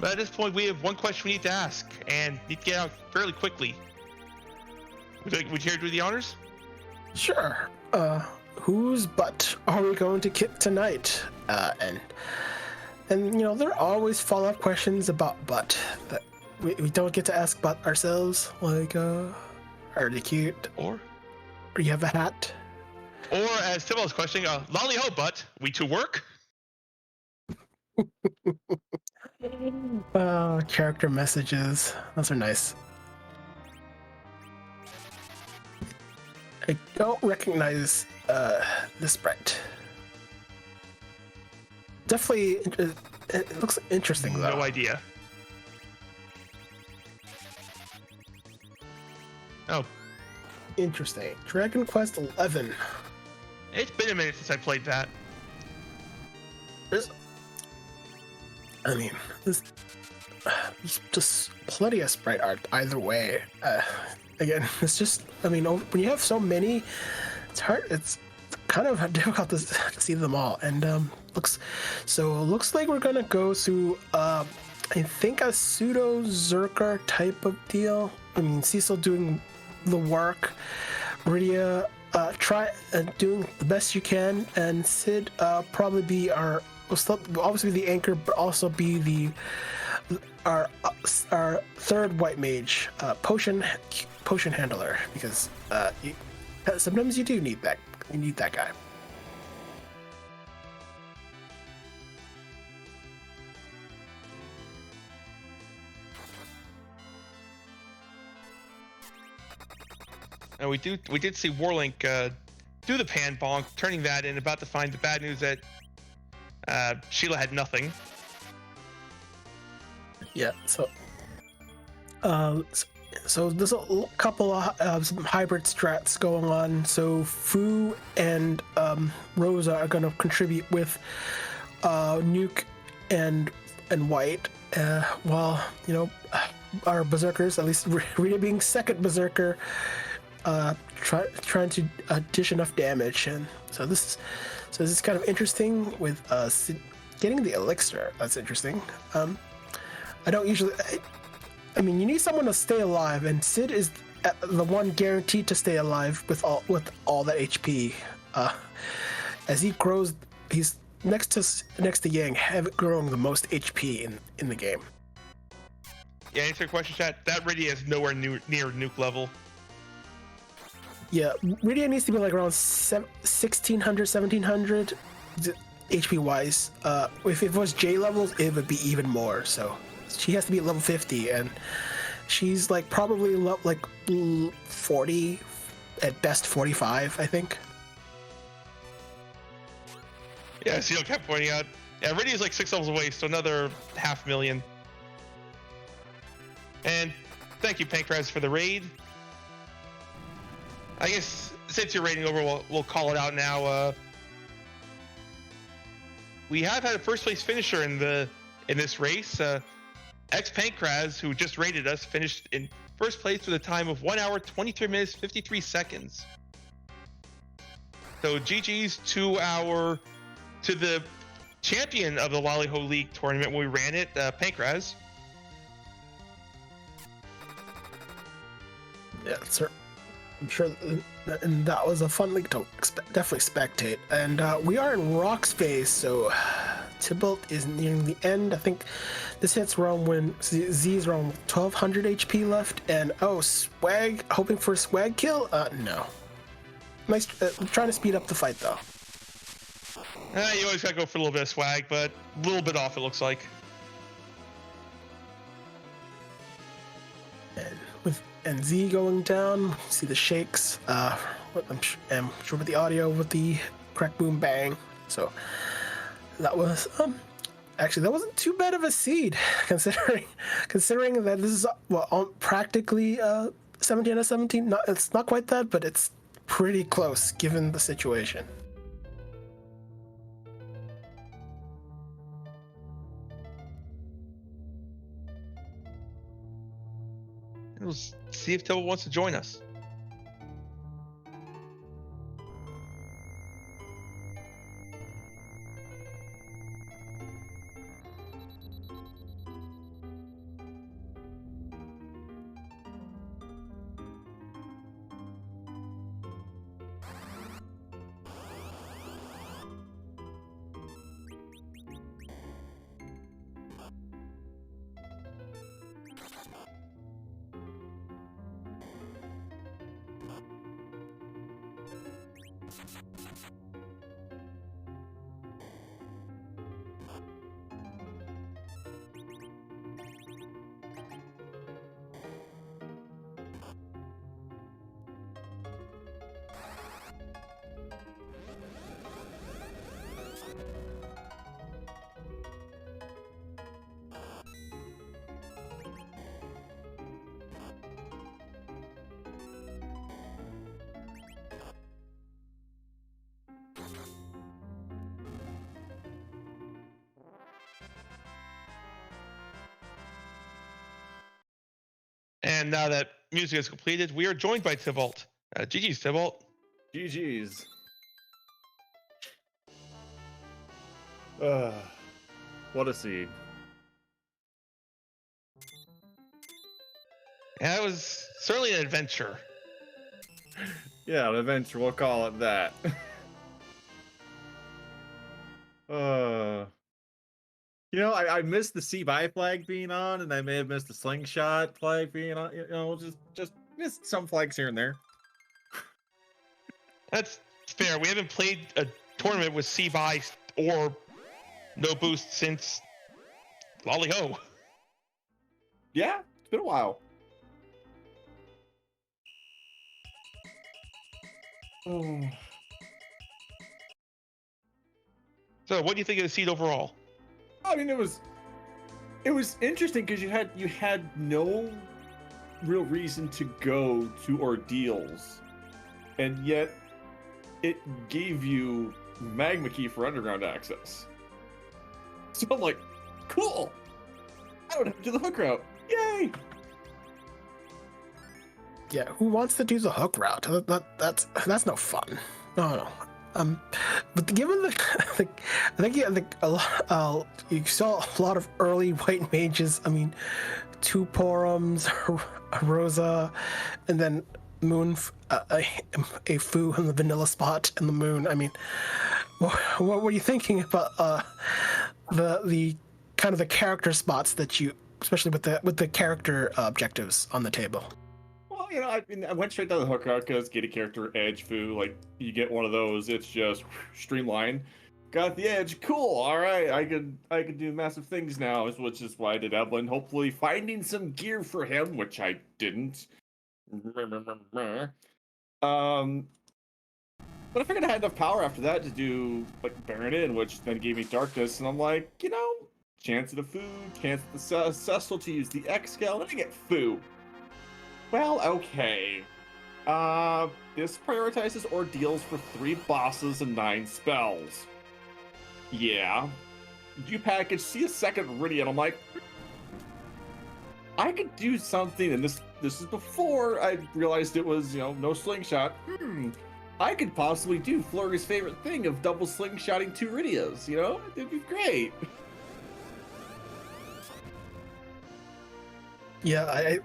Speaker 1: But at this point, we have one question we need to ask, and need to get out fairly quickly. Would you care to do the honors?
Speaker 2: Sure. Whose butt are we going to kick tonight? And there are always follow-up questions about butt that we don't get to ask about ourselves, like are they cute, or you have a hat,
Speaker 1: or as Tim was questioning, Laliho butt, we to work.
Speaker 2: Character messages, those are nice. I don't recognize the sprite. Definitely, it looks interesting though.
Speaker 1: No idea. Oh.
Speaker 2: Interesting. Dragon Quest 11.
Speaker 1: It's been a minute since I played that.
Speaker 2: There's just plenty of sprite art either way. Again, it's just, when you have so many, it's hard. It's kind of difficult to see them all. And looks like we're gonna go through I think a pseudo Zerker type of deal. Cecil doing the work, Rydia try doing the best you can, and Sid probably be obviously the anchor, but also be our third white mage, potion handler, because sometimes you do need that. You need that guy.
Speaker 1: And we did see Warlock do the pan bonk, turning that in, about to find the bad news that Sheila had nothing.
Speaker 2: Yeah, so there's a couple of some hybrid strats going on. So Fu and Rosa are going to contribute with Nuke and White, while our berserkers, at least Rita being second berserker, trying to dish enough damage. And so this is kind of interesting with Sid getting the elixir. That's interesting. I don't usually. You need someone to stay alive, and Sid is the one guaranteed to stay alive with all that HP. As he grows, he's next to Yang, growing the most HP in the game.
Speaker 1: Yeah, answer your question, chat. That Rydia is nowhere near nuke level.
Speaker 2: Yeah, Rydia needs to be like around 1600, 1700 HP wise. If it was J levels, it would be even more. So she has to be at level 50, and she's like probably like 40, at best 45, I think.
Speaker 1: Yeah, Seal kept pointing out. Yeah, Rydia's like 6 levels away, so another 500,000. And thank you, Pancraz, for the raid. I guess since you're raiding over, we'll call it out now. We have had a first place finisher in this race. Ex Pancraz, who just raided us, finished in first place with a time of 1 hour, 23 minutes, 53 seconds. So GG's to the champion of the Laliho League tournament when we ran it, Pancraz.
Speaker 2: Yeah, sir. I'm sure, and that was a fun league to definitely spectate. And we are in rock space, so Tybalt is nearing the end. I think this hits around when Z is around 1200 HP left. And Swag, hoping for a swag kill? No. Nice, trying to speed up the fight though.
Speaker 1: You always gotta go for a little bit of swag, but a little bit off it looks like.
Speaker 2: And Z going down, see the shakes. I'm sure with the audio with the crack boom bang. So that was actually that wasn't too bad of a seed considering that this is practically 17 out of 17. It's not quite that, but it's pretty close given the situation.
Speaker 1: We'll see if Tybalt wants to join us. And now that music is completed, we are joined by Tybalt. GG's, Tybalt.
Speaker 3: GG's. What a seed.
Speaker 1: Yeah, it was certainly an adventure.
Speaker 3: Yeah, an adventure, we'll call it that. You know, I missed the C-Buy flag being on, and I may have missed the slingshot flag being on. You know, just missed some flags here and there.
Speaker 1: That's fair. We haven't played a tournament with C-Buy or no boost since Laliho.
Speaker 3: Yeah, it's been a while. Oh.
Speaker 1: So, what do you think of the seed overall?
Speaker 3: I mean, it was interesting because you had no real reason to go to ordeals, and yet it gave you magma key for underground access. So I'm like, cool. I don't have to do the hook route. Yay!
Speaker 2: Yeah, who wants to do the hook route? That's no fun. No. But given the I think you saw a lot of early white mages. I mean, 2 Porums, Rosa, and then Moon, a Fu in the vanilla spot and the Moon. I mean, what were you thinking about the kind of the character spots that you, especially with the character objectives on the table?
Speaker 3: Well, Oh, I went straight down the hookup because get a character edge foo. Like you get one of those, it's just streamlined. Got the edge, cool. All right, I could do massive things now, which is why I did Evelyn. Hopefully, finding some gear for him, which I didn't. But I figured I had enough power after that to do like Baron in, which then gave me darkness, and I'm like, chance of the food, chance of the Cecil to use the X scale, and I get foo. Well, okay. This prioritizes ordeals for 3 bosses and 9 spells. Yeah. You package, see a second Viridian. I'm like, I could do something, and this is before I realized it was, no slingshot. I could possibly do Flurry's favorite thing of double slingshotting 2 Ridias, It'd be great.
Speaker 2: Yeah, I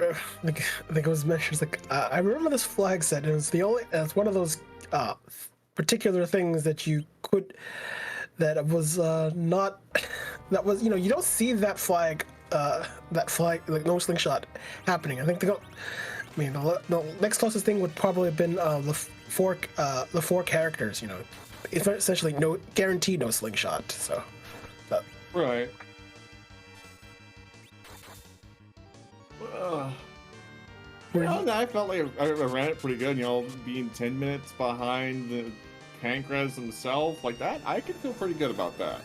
Speaker 2: think it was mentioned. Like I remember this flag set. It was it's one of those particular things that you could, that was not, that was you don't see that flag like no slingshot happening. I think the next closest thing would probably have been the 4 characters. It's essentially no guaranteed no slingshot. So,
Speaker 3: Right. I felt like I ran it pretty good, being 10 minutes behind the Pancras himself, like that, I could feel pretty good about that.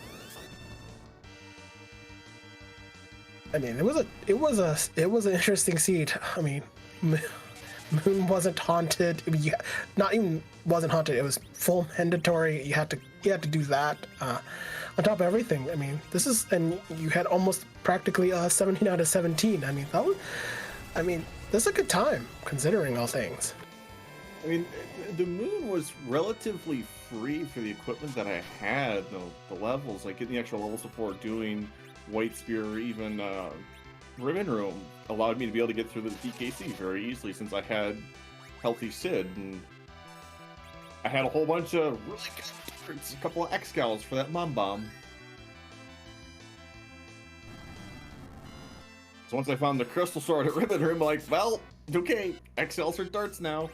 Speaker 2: I mean, it was an interesting seat. I mean, Moon wasn't haunted. I mean, not even wasn't haunted. It was full mandatory. You had to do that. On top of everything, I mean, and you had almost practically 17 out of 17. I mean, this is a good time considering all things.
Speaker 3: I mean, the Moon was relatively free for the equipment that I had. The levels, like getting the extra levels before doing White Spear or even Ribbon Room, allowed me to be able to get through the DKC very easily since I had Healthy Sid, and I had a whole bunch of really good darts, a couple of X-Scals for that Mom Bomb. So once I found the Crystal Sword at Ribbon Room, I'm like, well, okay, XLs are darts now.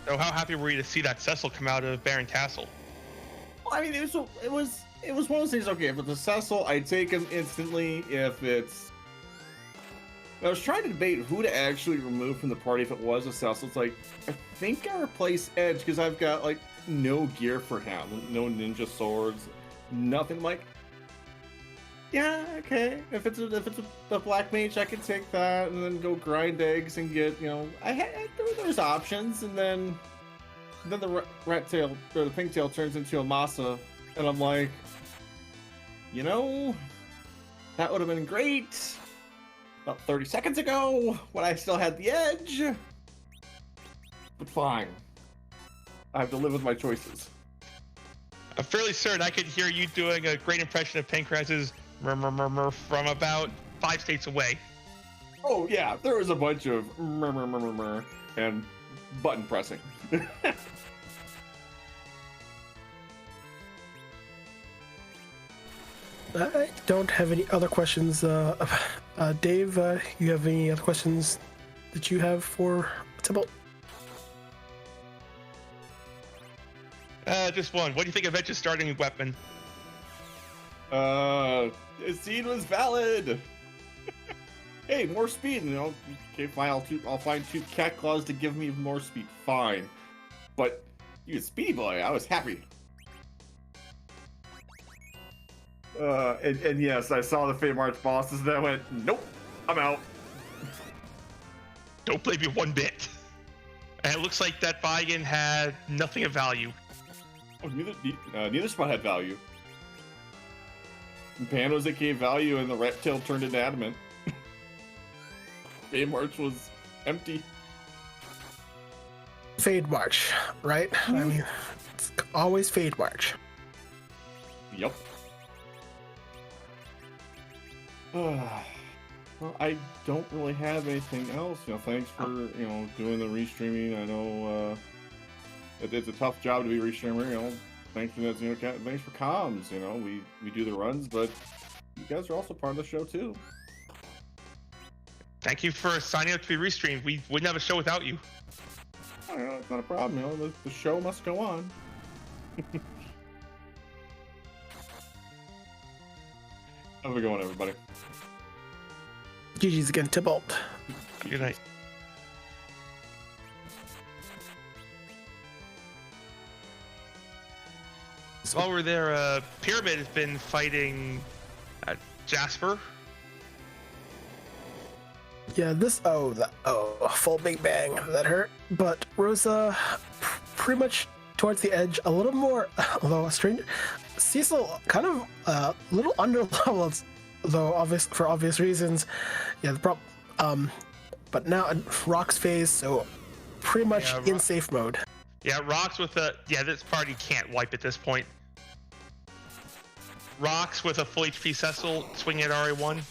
Speaker 1: So how happy were you to see that Cecil come out of Baron Tassel?
Speaker 3: Well, I mean, it was one of those things. Okay, if it's a Cecil, I'd take him instantly. If it's, I was trying to debate who to actually remove from the party if it was a Cecil. It's like, I think I replace Edge because I've got like no gear for him, no ninja swords, nothing. Like, yeah, okay. If it's a black mage, I can take that and then go grind eggs and get, there's options, and then the rat tail or the pink tail turns into a masa, and I'm like, that would have been great about 30 seconds ago when I still had the edge. But fine. I have to live with my choices.
Speaker 1: I'm fairly certain I could hear you doing a great impression of Pankras's murmur from about 5 states away.
Speaker 3: Oh yeah, there was a bunch of murmur and button pressing.
Speaker 2: I don't have any other questions. Dave, you have any other questions that you have for Tybalt?
Speaker 1: Just one. What do you think of Edge's starting weapon?
Speaker 3: Seed was valid. Hey, more speed. Okay, fine. I'll find 2 cat claws to give me more speed. Fine, but you speed boy. I was happy. And yes, I saw the Fate March bosses, and I went, nope, I'm out.
Speaker 1: Don't blame me one bit. And it looks like that buy-in had nothing of value.
Speaker 3: Oh, neither spot had value. Pan was at gave value, and the reptile turned into adamant. Fate March was empty.
Speaker 2: Fade March, right? I mean, it's always Fade March.
Speaker 3: Yep. Well, I don't really have anything else. Thanks for doing the restreaming. I know it's a tough job to be restreamer. thanks for that, thanks for comms. We do the runs, but you guys are also part of the show too.
Speaker 1: Thank you for signing up to be restreamed. We wouldn't have a show without you.
Speaker 3: It's not a problem. The show must go on. How's it going, everybody?
Speaker 2: GG's again, Tybalt.
Speaker 1: Good night. While we're there, Pyramid has been fighting Jasper.
Speaker 2: Yeah, full Big Bang, that hurt. But Rosa, pretty much towards the edge, a little more, although strange. Cecil kind of a little underleveled, though for obvious reasons. Yeah, but now Rock's phase, so pretty much in safe mode.
Speaker 1: Yeah, Rock's with this party can't wipe at this point. Rock's with a full HP Cecil swinging at RA1,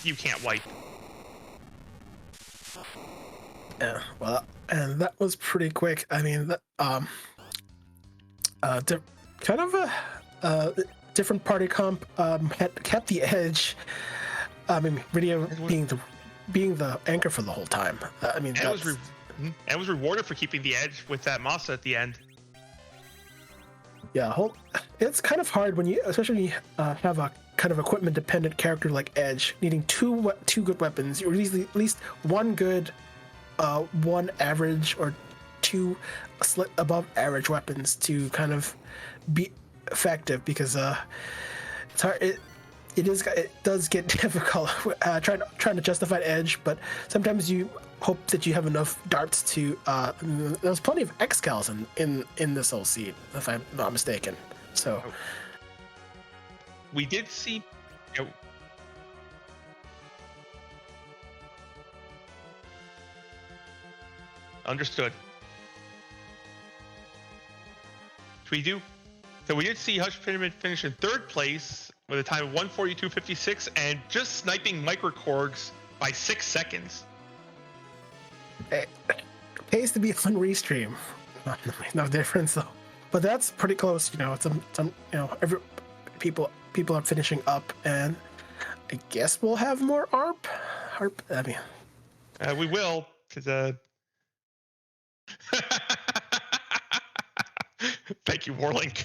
Speaker 1: you can't wipe.
Speaker 2: Yeah, well, and that was pretty quick. I mean, that kind of a different party comp had kept the edge. I mean, video being the anchor for the whole time. I mean,
Speaker 1: and was rewarded for keeping the edge with that Masa at the end.
Speaker 2: Yeah, it's kind of hard especially when you have a kind of equipment dependent character like Edge, needing two good weapons, or at least one good, one average, or two above average weapons to kind of be effective, because it's hard. It does get difficult trying to justify Edge, but sometimes you hope that you have enough darts to. There's plenty of Excals in this whole scene, if I'm not mistaken. So
Speaker 1: we did see. Understood. We do. So we did see Hush Pyramid finish in third place with a time of 1:42.56 and just sniping Microkorgs by 6 seconds.
Speaker 2: It pays to be on restream. No difference though. But that's pretty close. It's some every people are finishing up, and I guess we'll have more ARP. I mean,
Speaker 1: we will, because thank you, Warlock.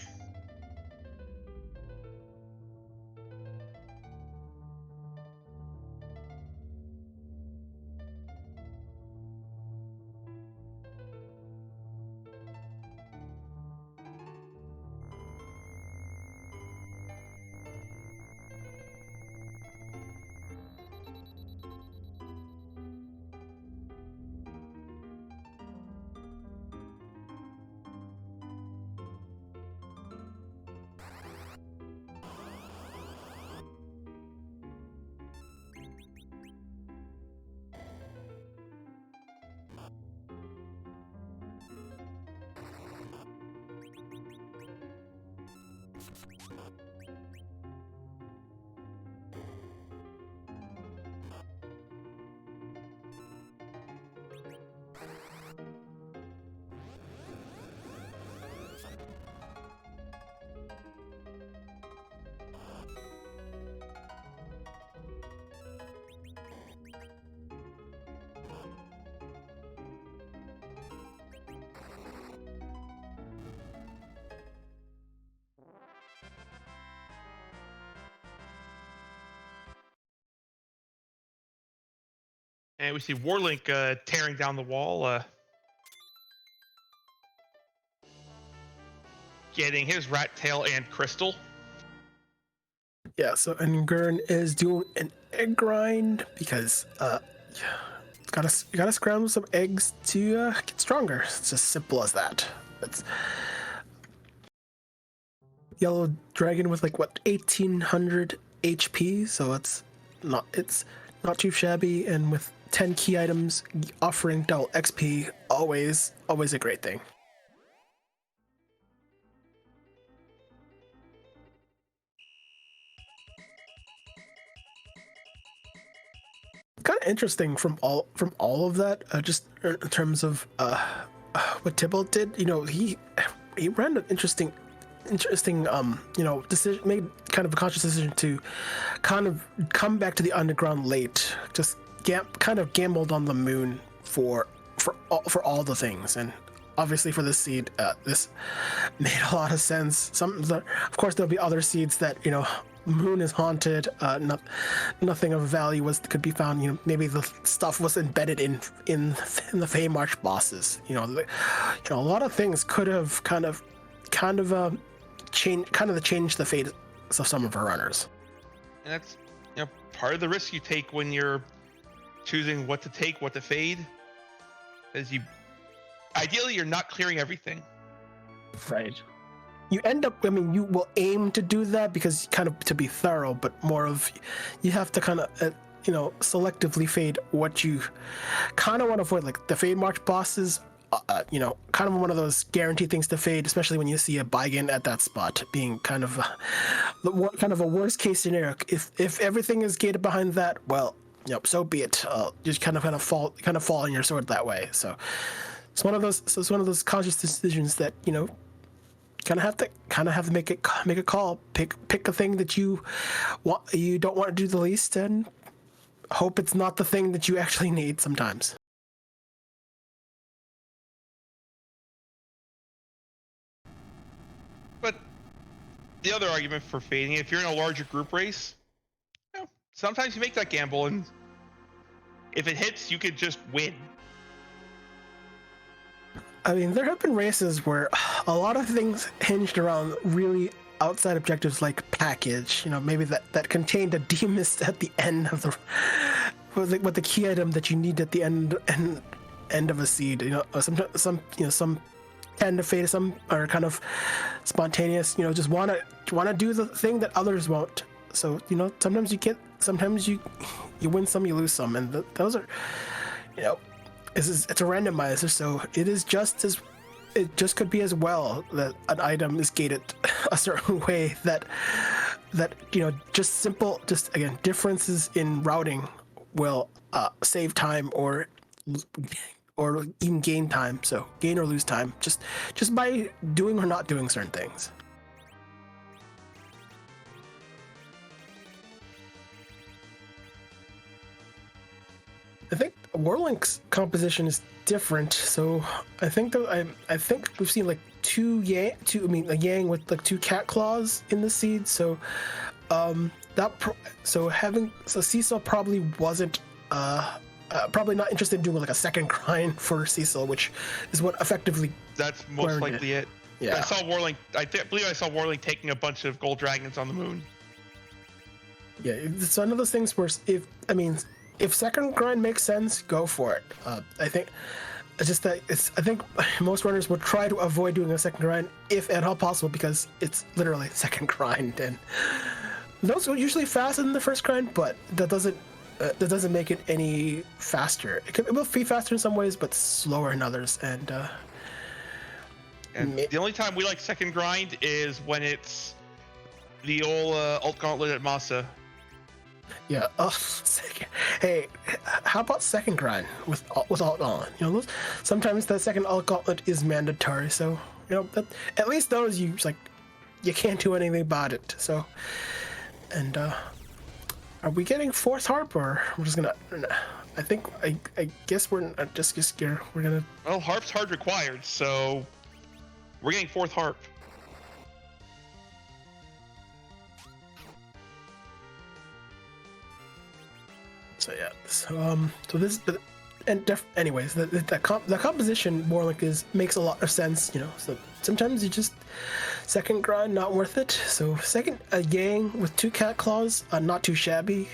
Speaker 1: And we see Warlink tearing down the wall, getting his rat tail and crystal.
Speaker 2: Yeah, so and Gurn is doing an egg grind because you gotta scramble some eggs to get stronger. It's as simple as that. It's yellow dragon with 1800 HP, so it's not too shabby, and with 10 key items offering double XP, always a great thing. Kind of interesting from all of that, just in terms of what Tybalt did. He ran an interesting interesting, decision, made kind of a conscious decision to kind of come back to the underground late. Just kind of gambled on the moon for all the things, and obviously for this seed, this made a lot of sense. Of course, there'll be other seeds that moon is haunted. Nothing of value could be found. Maybe the stuff was embedded in the Fey March bosses. A lot of things could have kind of changed the fate of some of our runners.
Speaker 1: And that's part of the risk you take when you're choosing what to take, what to fade, is ideally you're not clearing everything.
Speaker 2: Right. You end up, you will aim to do that because kind of to be thorough, but more of you have to kind of, selectively fade what you kind of want to avoid. Like the Fade March bosses, kind of one of those guaranteed things to fade, especially when you see a Baigen at that spot being kind of a worst case scenario. If everything is gated behind that, well, so be it. Just kind of fall on your sword that way. So it's one of those conscious decisions that kind of have to make a call. Pick a thing that you don't want to do the least, and hope it's not the thing that you actually need sometimes.
Speaker 1: But the other argument for fading, if you're in a larger group race, sometimes you make that gamble, and if it hits, you could just win.
Speaker 2: There have been races where a lot of things hinged around really outside objectives like package, maybe that contained a demist at the end of with the key item that you need at the end of a seed. Some tend to fade, some are kind of spontaneous, just want to do the thing that others won't. So, sometimes you win some, you lose some, and those are, it's a randomizer, so it just could be as well that an item is gated a certain way that again, differences in routing will save time or even gain time. So gain or lose time just by doing or not doing certain things. I think Warlink's composition is different, so I think we've seen like a Yang with like 2 cat claws in the seed. So Cecil probably wasn't probably not interested in doing like a second grind for Cecil, which is what effectively.
Speaker 1: That's most likely it.
Speaker 2: Yeah.
Speaker 1: I saw Warlink. Believe I saw Warlink taking a bunch of gold dragons on the moon.
Speaker 2: Yeah, it's one of those things where if second grind makes sense, go for it. I think it's just that I think most runners would try to avoid doing a second grind if at all possible, because it's literally second grind, and those are usually faster than the first grind, but that doesn't make it any faster. It will be faster in some ways, but slower in others. And
Speaker 1: the only time we like second grind is when it's the old alt gauntlet at Masa.
Speaker 2: Yeah. Hey, how about second grind with alt gauntlet? Sometimes the second alt gauntlet is mandatory. So at least those you can't do anything about it. So, and are we getting fourth harp, or we're just gonna? I guess we're just scared. We're gonna.
Speaker 1: Well, harp's hard required, so we're getting fourth harp.
Speaker 2: So yeah, so this, anyways, the composition Warlock makes a lot of sense, So sometimes you just second grind, not worth it. So second, a Yang with 2 cat claws, not too shabby.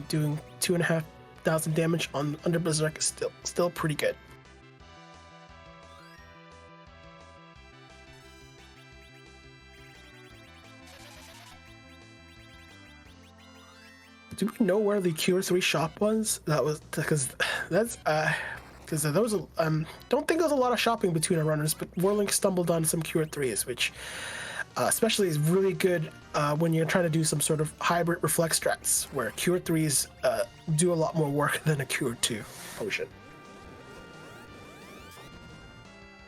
Speaker 2: Doing 2,500 damage on under Berserk is still pretty good. Do we know where the Cure 3 shop was? That was because there was don't think there was a lot of shopping between our runners, but Warlink stumbled on some Cure 3s, which especially is really good when you're trying to do some sort of hybrid reflex strats, where Cure 3s do a lot more work than a Cure 2 potion.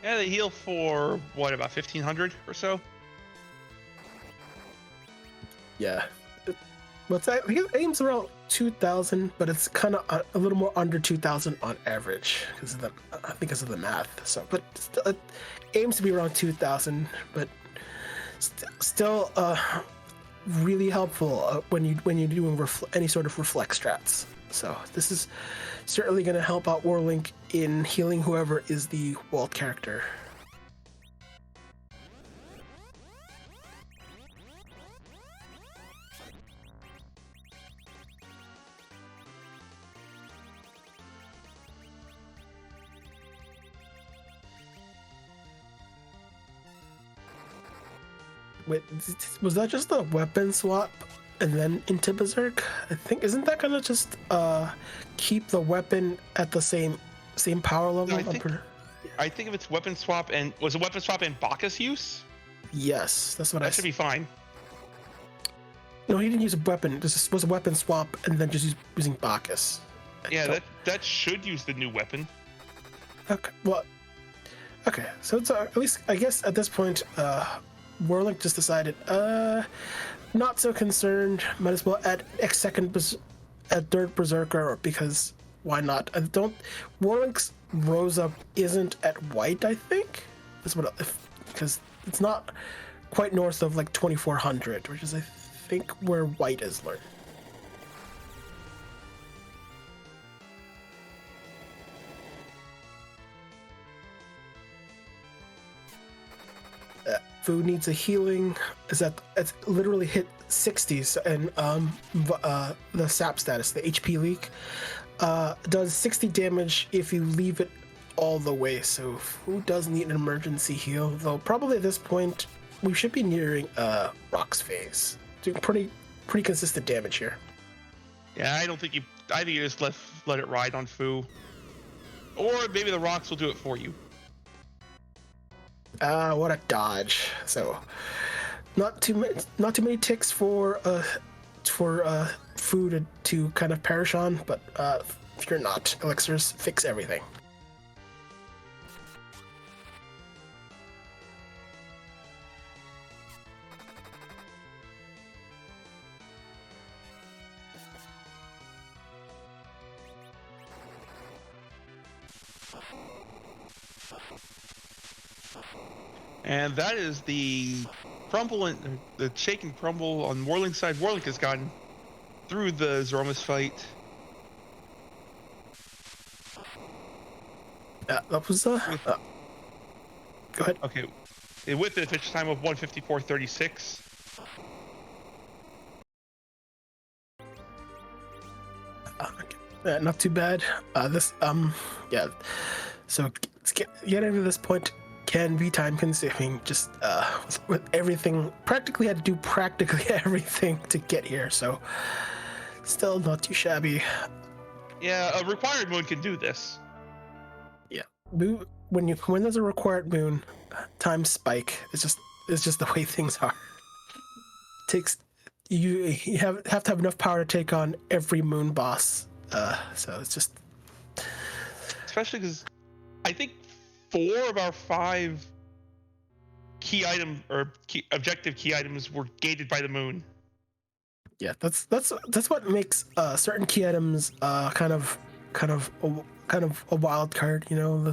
Speaker 1: Yeah, they heal for what, about 1,500 or so?
Speaker 2: Yeah. I think it aims around 2,000, but it's kind of a little more under 2,000 on average because of the math. So, but still, it aims to be around 2,000, but still really helpful when you're doing any sort of reflex strats. So this is certainly going to help out Warlink in healing whoever is the Walt character. Wait, was that just a weapon swap and then into Berserk? I think isn't that gonna just keep the weapon at the same power level?
Speaker 1: No, I think if it's weapon swap and was a weapon swap and Bacchus use?
Speaker 2: Yes, that's what
Speaker 1: that should be fine.
Speaker 2: No, he didn't use a weapon. This was a weapon swap and then just using Bacchus.
Speaker 1: Yeah, that should use the new weapon.
Speaker 2: Okay, well, okay, so it's at least I guess at this point, Warlock just decided, not so concerned. Might as well add at third Berserker because why not? Warlock's rose up isn't at white. I think that's because it's not quite north of like 2,400, which is I think where white is learned. Food needs a healing. It's literally hit 60s, and the sap status, the HP leak, does 60 damage if you leave it all the way. So food does need an emergency heal, though probably at this point we should be nearing Rock's phase. Doing pretty consistent damage here.
Speaker 1: Yeah, I think you just let it ride on Fu, or maybe the rocks will do it for you.
Speaker 2: What a dodge. So not too many ticks for food to kind of perish on, but if you're not, elixirs fix everything.
Speaker 1: And that is the crumble and the shake and crumble on Warlink's side. Warlink has gotten through the Zromus fight.
Speaker 2: That was go ahead.
Speaker 1: Okay, with the finish time of 1:54:36.
Speaker 2: Not too bad. Yeah. So get into this point can be time consuming. Just with everything, practically had to do practically everything to get here. So still not too shabby.
Speaker 1: Yeah, a required moon can do this.
Speaker 2: Yeah, when there's a required moon, time spike. It's just the way things are. You have to have enough power to take on every moon boss. So it's just,
Speaker 1: especially because I think 4 of our 5 key item or objective key items were gated by the moon.
Speaker 2: Yeah, that's what makes certain key items kind of a wild card. You know,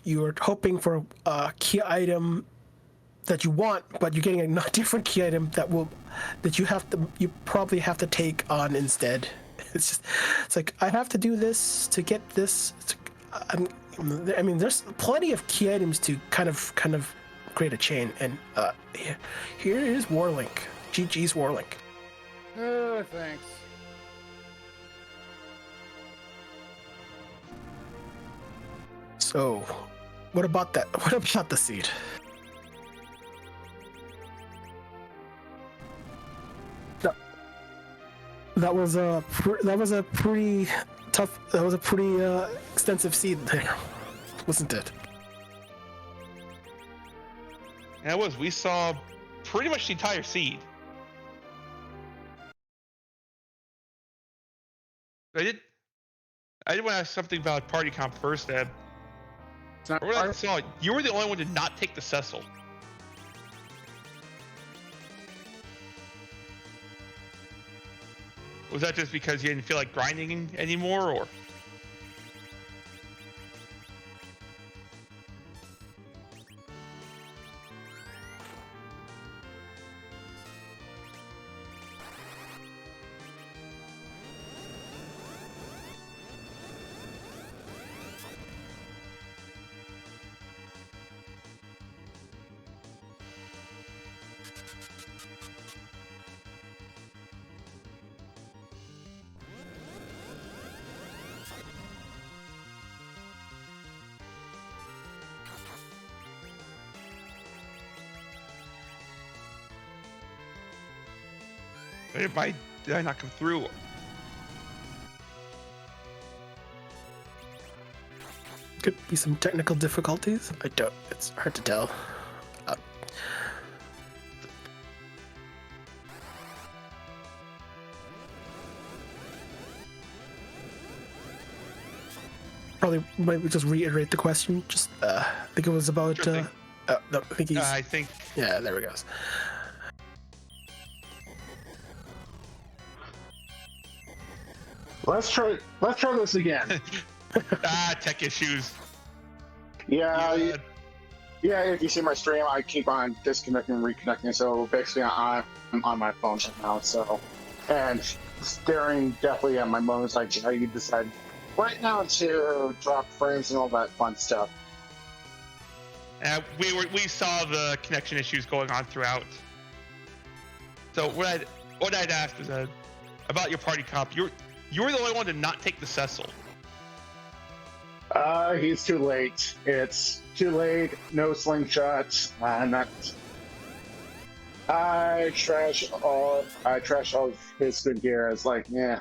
Speaker 2: you're hoping for a key item that you want, but you're getting a different key item that you probably have to take on instead. It's like I have to do this to get this. I mean, there's plenty of key items to kind of create a chain, and here is Warlink. GG's Warlink.
Speaker 4: Oh, thanks.
Speaker 2: So, what about that? What about the seed? That was a pretty tough. That was a pretty extensive seed there, wasn't it?
Speaker 1: And it was. We saw pretty much the entire seed. I did want to ask something about party comp first, Ed. From what I saw, you were the only one to not take the Cecil. Was that just because you didn't feel like grinding anymore, or? Did I not come through?
Speaker 2: Could be some technical difficulties. I don't. It's hard to tell. Probably maybe just reiterate the question. Just I think it was about.
Speaker 1: Sure thing.
Speaker 2: No, I think he's.
Speaker 1: I think.
Speaker 2: Yeah, there we go.
Speaker 5: Let's try this again.
Speaker 1: Tech issues.
Speaker 5: Yeah. If you see my stream, I keep on disconnecting and reconnecting. So basically, I'm on my phone right now. So, and staring definitely at my modes, like how you decide right now to drop frames and all that fun stuff.
Speaker 1: We saw the connection issues going on throughout. So what I'd asked was about your party comp. You were the only one to not take the Cecil.
Speaker 5: He's too late. It's too late. No slingshots. I trash all of his good gear. It's like, yeah.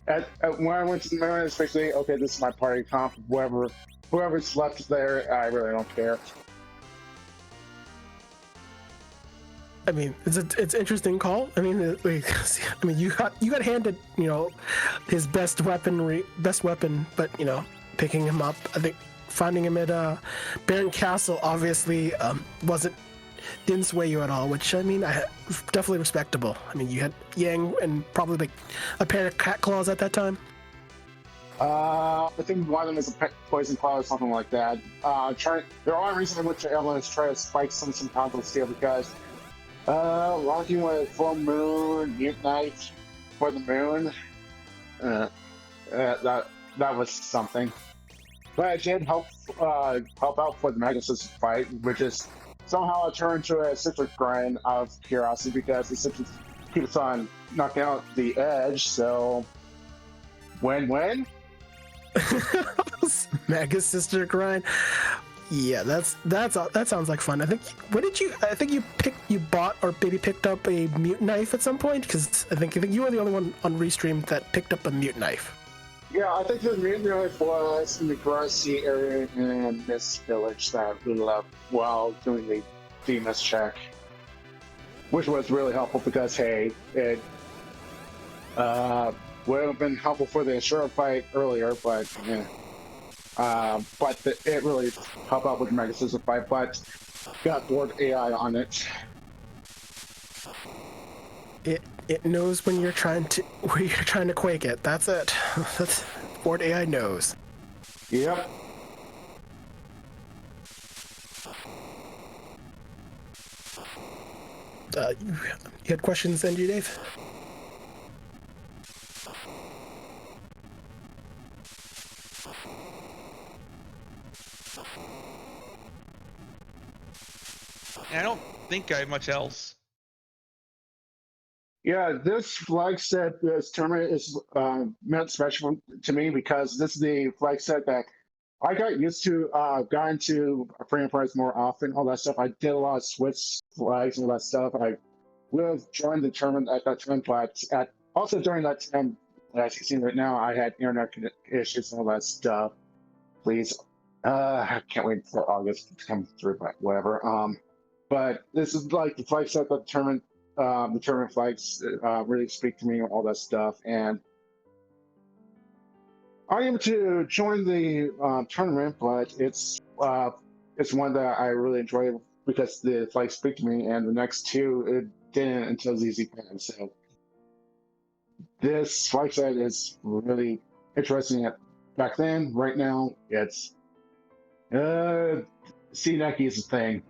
Speaker 5: When I went to the mirror, especially, okay, this is my party comp. Whoever's left there, I really don't care.
Speaker 2: I mean, it's an interesting call. I mean, you got handed, his best weapon, but picking him up. I think finding him at Baron Castle obviously didn't sway you at all, which I mean, definitely respectable. I mean, you had Yang and probably like a pair of cat claws at that time.
Speaker 5: I think one of them is a poison claw or something like that. The only reason in which everyone is trying to spike some combo steel because rocking with full moon, mute knife for the moon. That was something. But it did help out for the Megasis fight, which is somehow turned to a citric grind of curiosity because the citric keeps on knocking out the edge. So win-win.
Speaker 2: Mega Sister grind. Yeah, that sounds like fun. I think you bought or maybe picked up a mute knife at some point because I think you were the only one on Restream that picked up a mute knife.
Speaker 5: Yeah, I think the mute knife was in the grassy area in this village that we left while doing the Demas check, which was really helpful because hey, it would have been helpful for the Ashura fight earlier, but yeah. It really helped out with the Mega System fight, but got board AI on it.
Speaker 2: It knows when you're trying to quake it. That's it. That's board AI knows.
Speaker 5: Yep.
Speaker 2: You had questions, NG Dave?
Speaker 1: I don't think I have much else.
Speaker 5: Yeah, this flag set, this tournament is meant special to me because this is the flag set that I got used to, got into free price more often, all that stuff. I did a lot of Swiss flags and all that stuff. I would have joined the tournament at that time, but also during that time, as you see right now, I had internet issues and all that stuff. Please, I can't wait for August to come through, but whatever. But this is like the flag set that the tournament flags really speak to me, all that stuff, and I'm able to join the tournament, but it's one that I really enjoy because the flags speak to me, and the next two it didn't until ZZ Pan. So this flag set is really interesting back then. Right now, it's sea Neki is a thing.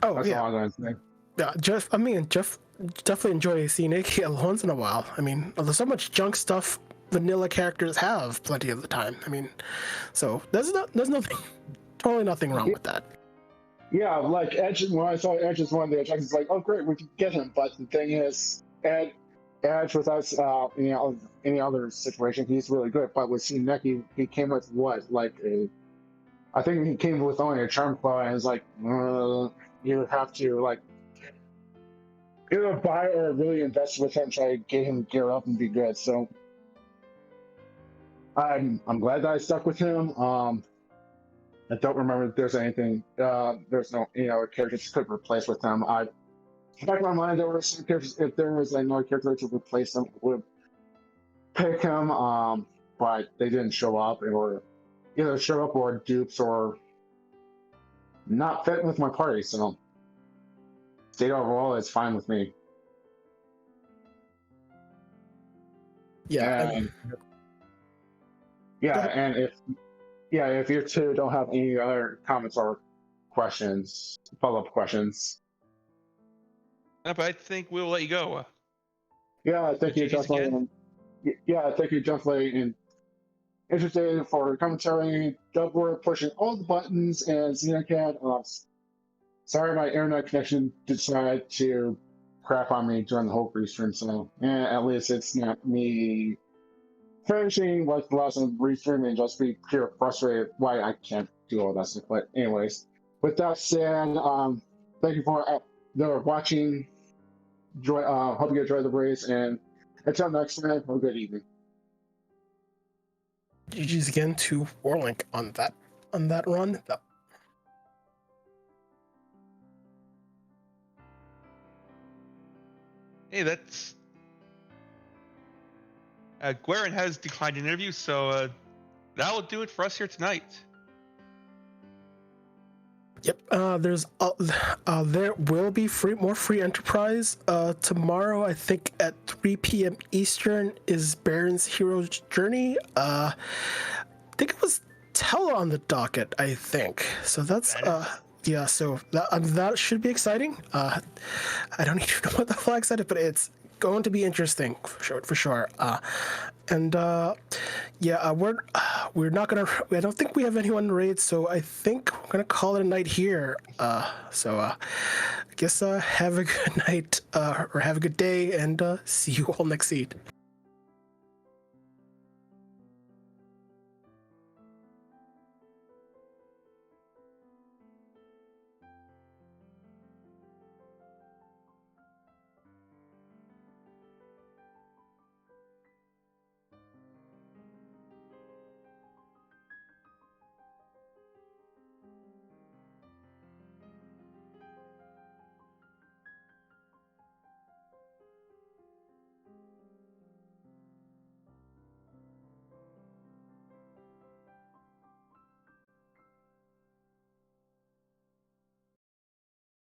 Speaker 2: Oh
Speaker 5: That's
Speaker 2: yeah,
Speaker 5: all I'm gonna say.
Speaker 2: yeah. Jeff definitely enjoy seeing Nikki once in a while. I mean, there's so much junk stuff vanilla characters have plenty of the time. I mean, so there's nothing, totally nothing wrong with that.
Speaker 5: Yeah, like Edge. When I saw Edge as one of the objectives, like, oh great, we can get him. But the thing is, Edge without any other situation, he's really good. But with Shineki, he came with what, like I think he came with only a charm claw, and it's like you would have to like either buy or really invest with him, try to get him gear up and be good. So I'm glad that I stuck with him. I don't remember if there's anything. There's no characters could replace with him. Back in my mind, there were some characters. If there was another character to replace him, I would pick him. But they didn't show up, or either show up or dupes or not fit with my party. So state overall is fine with me.
Speaker 2: Yeah.
Speaker 5: And, if you two don't have any other comments or questions, follow-up questions.
Speaker 1: But I think we'll let you go.
Speaker 5: Yeah, thank you,
Speaker 1: GG's again.
Speaker 5: Thank you, Jeffrey, and interested for commentary. We're pushing all the buttons, and Xenocat. Sorry, my internet connection decided to crap on me during the whole restream. So, at least it's not me finishing like the last restream and just be pure frustrated why I can't do all that stuff. But anyways, with that said, thank you for watching. Hope you enjoy the race, and until next time, have a good evening.
Speaker 2: GG's again to Warlock on that run.
Speaker 1: Hey, that's Guerin has declined an interview, so that'll do it for us here tonight.
Speaker 2: Yep. There will be more free enterprise tomorrow. I think at 3 p.m. Eastern is Baron's Hero's Journey. I think it was Tella on the docket. I think so. That's yeah. So that should be exciting. I don't even know what the flag said, but it's going to be interesting for sure. We're not gonna. I don't think we have anyone to raid, so I think we're gonna call it a night here. I guess have a good night or have a good day, and see you all next seed.